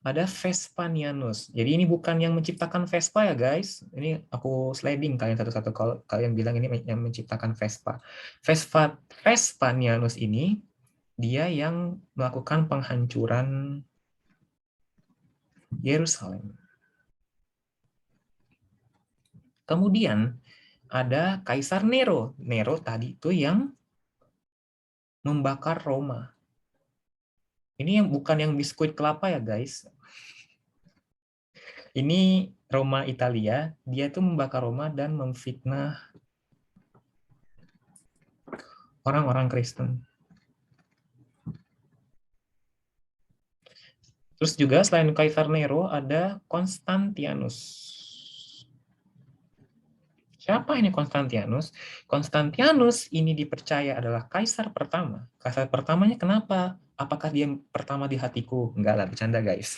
ada Vespasianus. Jadi ini bukan yang menciptakan Vespa ya guys. Ini aku sliding kalian satu-satu kalau kalian bilang ini yang menciptakan Vespa. Vespasianus ini dia yang melakukan penghancuran Yerusalem. Kemudian ada Kaisar Nero. Nero tadi itu yang membakar Roma. Ini yang bukan yang biskuit kelapa ya guys. Ini Roma Italia, dia itu membakar Roma dan memfitnah orang-orang Kristen. Terus juga selain Kaisar Nero ada Konstantianus. Siapa ini Konstantianus? Konstantianus ini dipercaya adalah kaisar pertama. Kaisar pertamanya kenapa? Apakah dia pertama di hatiku? Enggak lah, bercanda guys.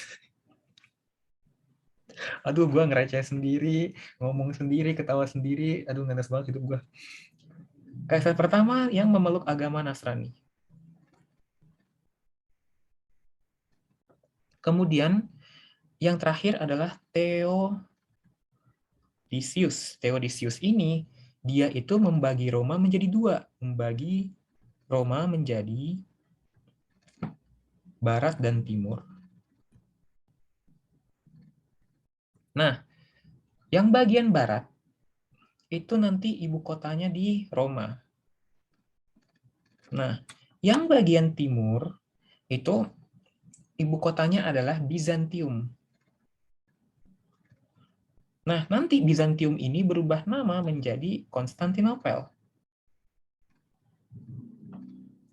Aduh, gue ngereceh sendiri, ngomong sendiri, ketawa sendiri. Aduh, ngenes banget hidup gue. Kaisar pertama yang memeluk agama Nasrani. Kemudian yang terakhir adalah Theodosius. Theodosius ini dia itu membagi Roma menjadi dua, membagi Roma menjadi barat dan timur. Nah, yang bagian barat itu nanti ibu kotanya di Roma. Nah, yang bagian timur itu ibu kotanya adalah Bizantium. Nah, nanti Bizantium ini berubah nama menjadi Konstantinopel.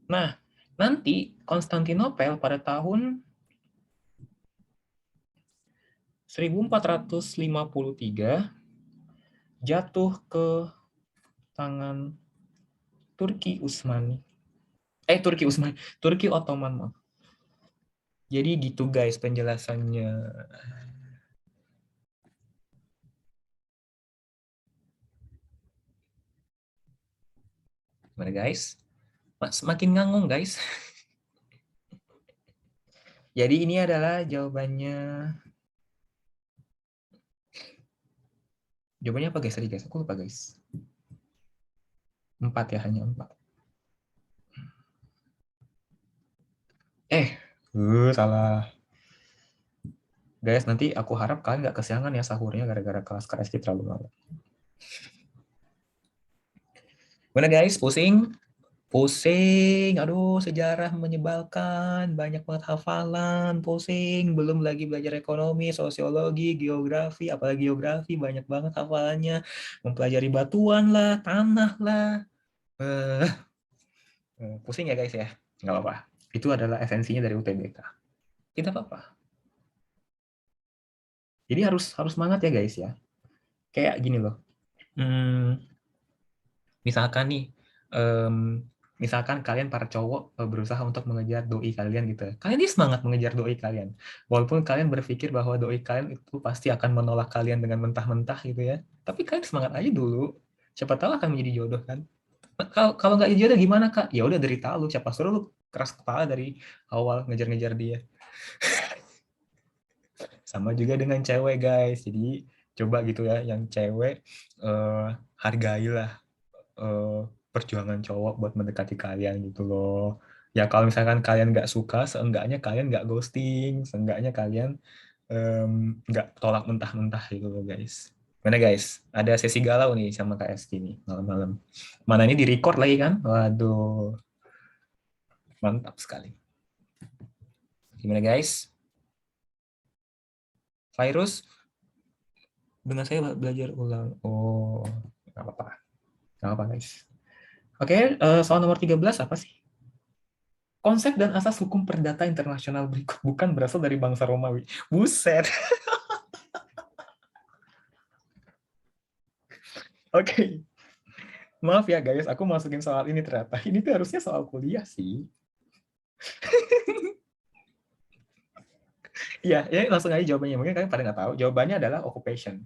Nah, nanti Konstantinopel pada tahun 1453 jatuh ke tangan Turki Utsmani. Turki Ottoman. Jadi gitu guys penjelasannya. Gimana guys? Semakin nganggung guys. Jadi ini adalah jawabannya. Jawabannya apa guys tadi guys? Aku lupa guys. 4 ya, hanya 4. Salah. Guys, nanti aku harap kalian nggak kesiangan ya sahurnya gara-gara kelas KSD terlalu malam. Mana guys, pusing? Pusing, aduh sejarah menyebalkan, banyak banget hafalan, pusing, belum lagi belajar ekonomi, sosiologi, geografi, apalagi geografi, banyak banget hafalannya, mempelajari batuan lah, tanah lah, pusing ya guys ya, nggak apa-apa, itu adalah esensinya dari UTBK, tidak apa-apa. Jadi harus semangat ya guys ya, kayak gini loh, misalkan nih, misalkan kalian para cowok berusaha untuk mengejar doi kalian gitu. Kalian ini semangat mengejar doi kalian. Walaupun kalian berpikir bahwa doi kalian itu pasti akan menolak kalian dengan mentah-mentah gitu ya. Tapi kalian semangat aja dulu. Siapa tahu akan menjadi jodoh kan. Kalau nggak jadi jodoh gimana kak? Ya udah derita lu. Siapa suruh lu keras kepala dari awal ngejar-ngejar dia. Sama juga dengan cewek guys. Jadi coba gitu ya, yang cewek hargailah perjuangan cowok buat mendekati kalian gitu loh. Ya kalau misalkan kalian nggak suka, seenggaknya kalian nggak ghosting, seenggaknya kalian nggak tolak mentah-mentah gitu loh guys. Mana guys? Ada sesi galau nih sama Kak Eski nih malam-malam. Mana ini di-record lagi kan? Waduh, mantap sekali. Gimana guys? Virus, dengan saya belajar ulang. Oh, nggak apa-apa. Nggak apa guys. Oke, soal nomor 13 apa sih? Konsep dan asas hukum perdata internasional berikut bukan berasal dari bangsa Romawi. Buset. Oke. Maaf ya guys, aku masukin soal ini ternyata. Ini tuh harusnya soal kuliah sih. Iya, ya langsung aja jawabannya. Mungkin kalian pada nggak tahu. Jawabannya adalah occupation.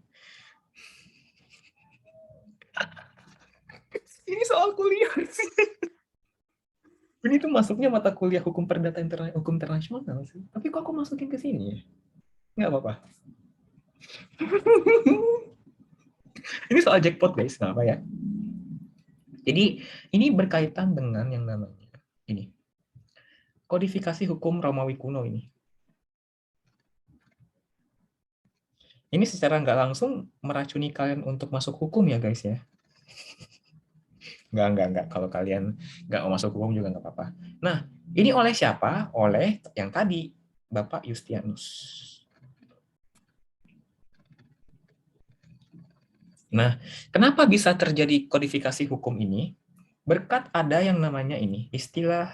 Ini soal kuliah sih. Ini tuh masuknya mata kuliah hukum perdata hukum internasional sih. Tapi kok aku masukin ke sini ya? Nggak apa-apa. Ini soal jackpot guys, nggak apa ya. Jadi ini berkaitan dengan yang namanya ini kodifikasi hukum Romawi kuno ini. Ini secara nggak langsung meracuni kalian untuk masuk hukum ya guys ya. Nggak. Kalau kalian nggak mau masuk hukum juga nggak apa-apa. Nah, ini oleh siapa? Oleh yang tadi, Bapak Yustianus. Nah, kenapa bisa terjadi kodifikasi hukum ini? Berkat ada yang namanya ini, istilah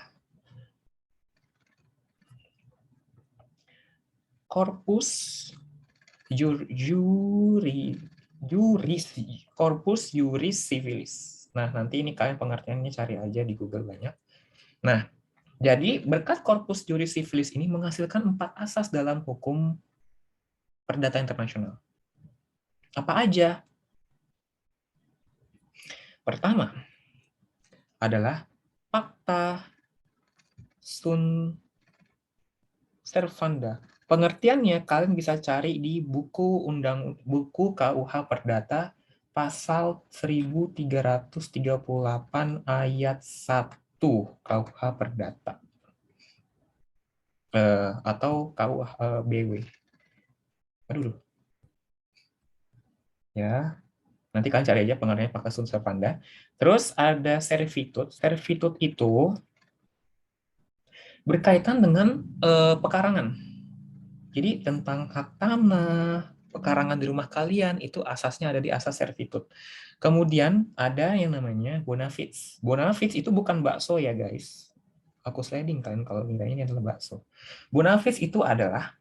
corpus corpus juris civilis. Nah, nanti ini kalian pengertiannya cari aja di Google banyak. Nah, jadi berkat corpus juris civilis ini menghasilkan 4 asas dalam hukum perdata internasional. Apa aja? Pertama adalah Pacta sunt servanda. Pengertiannya kalian bisa cari di buku KUH Perdata pasal 1338 ayat 1 KUH Perdata atau KUH BW. Aduh, ya. Nanti kalian cari aja pengertiannya Pacta sunt servanda. Terus ada servitude. Servitude itu berkaitan dengan pekarangan. Jadi tentang hak tanah, pekarangan di rumah kalian, itu asasnya ada di asas servitude. Kemudian ada yang namanya bona fides. Bona fides itu bukan bakso ya guys. Aku sliding kan kalau nilainya ini adalah bakso. Bona fides itu adalah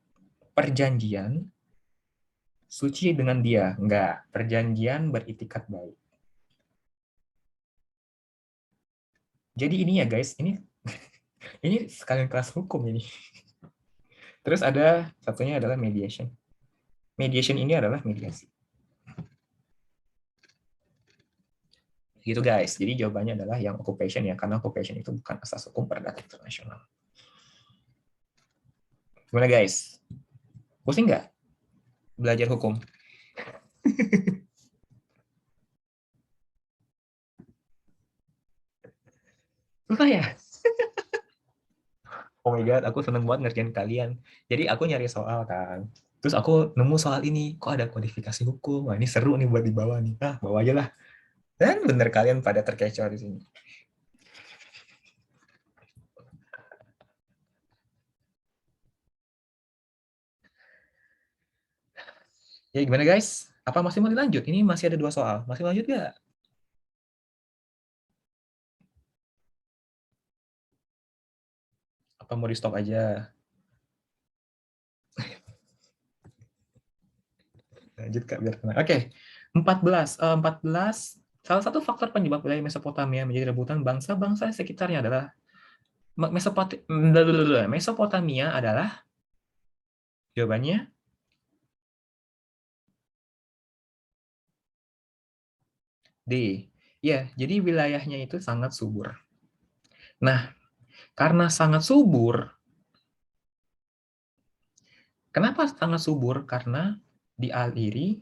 perjanjian suci dengan dia. Enggak, perjanjian beritikat baik. Jadi ini ya guys, ini sekalian kelas hukum ini. Terus ada satunya adalah mediation. Mediation ini adalah mediasi. Gitu guys. Jadi jawabannya adalah yang occupation ya, karena occupation itu bukan asas hukum perdata internasional. Gimana guys? Pusing nggak belajar hukum? Susah ya? Oh my god, aku seneng banget ngerjain kalian. Jadi aku nyari soal kan. Terus aku nemu soal ini, kok ada kodifikasi hukum? Wah, ini seru nih buat dibawa nih. Ah, bawa aja lah. Dan bener kalian pada terkecoh di sini. Ya gimana guys? Apa masih mau dilanjut? Ini masih ada 2 soal. Masih lanjut nggak? Apa mau di stop aja? Lanjut Kak, biar tenang. Oke, 14. Salah satu faktor penyebab wilayah Mesopotamia menjadi rebutan bangsa-bangsa sekitarnya adalah Mesopotamia adalah jawabannya D. Ya, jadi wilayahnya itu sangat subur. Nah, karena sangat subur, kenapa sangat subur? Karena dialiri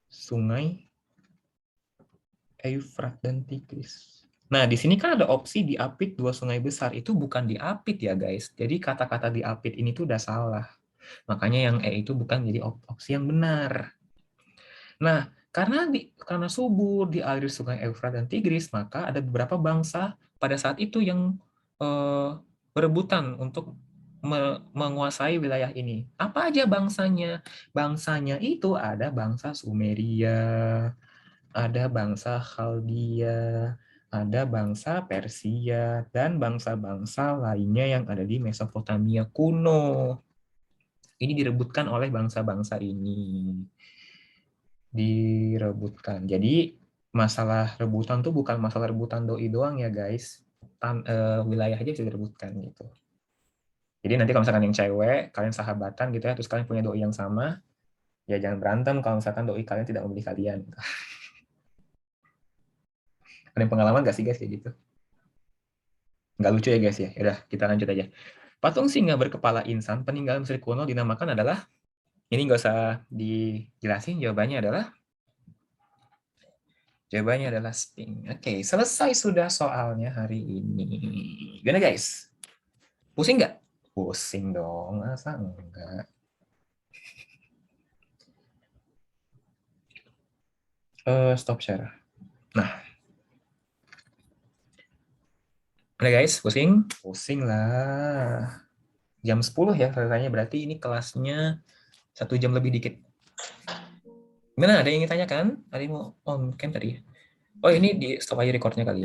sungai Eufrat dan Tigris. Nah, di sini kan ada opsi diapit 2 sungai besar. Itu bukan diapit ya, guys. Jadi kata-kata diapit ini tuh udah salah. Makanya yang E itu bukan jadi opsi yang benar. Nah, karena subur dialir sungai Eufrat dan Tigris, maka ada beberapa bangsa pada saat itu yang eh, berebutan untuk menguasai wilayah ini. Apa aja bangsanya? Bangsanya itu ada bangsa Sumeria, ada bangsa Khaldia, ada bangsa Persia, dan bangsa-bangsa lainnya yang ada di Mesopotamia kuno. Ini direbutkan oleh bangsa-bangsa ini. Direbutkan. Jadi masalah rebutan tuh bukan masalah rebutan doi doang ya guys. Wilayah aja bisa direbutkan gitu. Jadi nanti kalau misalkan yang cewek, kalian sahabatan gitu ya, terus kalian punya doi yang sama, ya jangan berantem kalau misalkan doi kalian tidak memilih kalian. Ada yang pengalaman nggak sih guys kayak gitu? Nggak lucu ya guys ya. Udah, kita lanjut aja. Patung singa berkepala insan peninggalan Mesir kuno dinamakan adalah, ini nggak usah dijelasin, jawabannya adalah Sphinx. Oke, selesai sudah soalnya hari ini. Gimana guys? Pusing nggak? Pusing dong, masa enggak? Stop share. Nah, udah guys, pusing? Pusing lah. Jam 10 ya selesainya, berarti ini kelasnya 1 jam lebih dikit. Gimana, ada yang ingin tanyakan? Ada yang mau on cam tadi? Oh, ini di stop aja recordnya kali ya.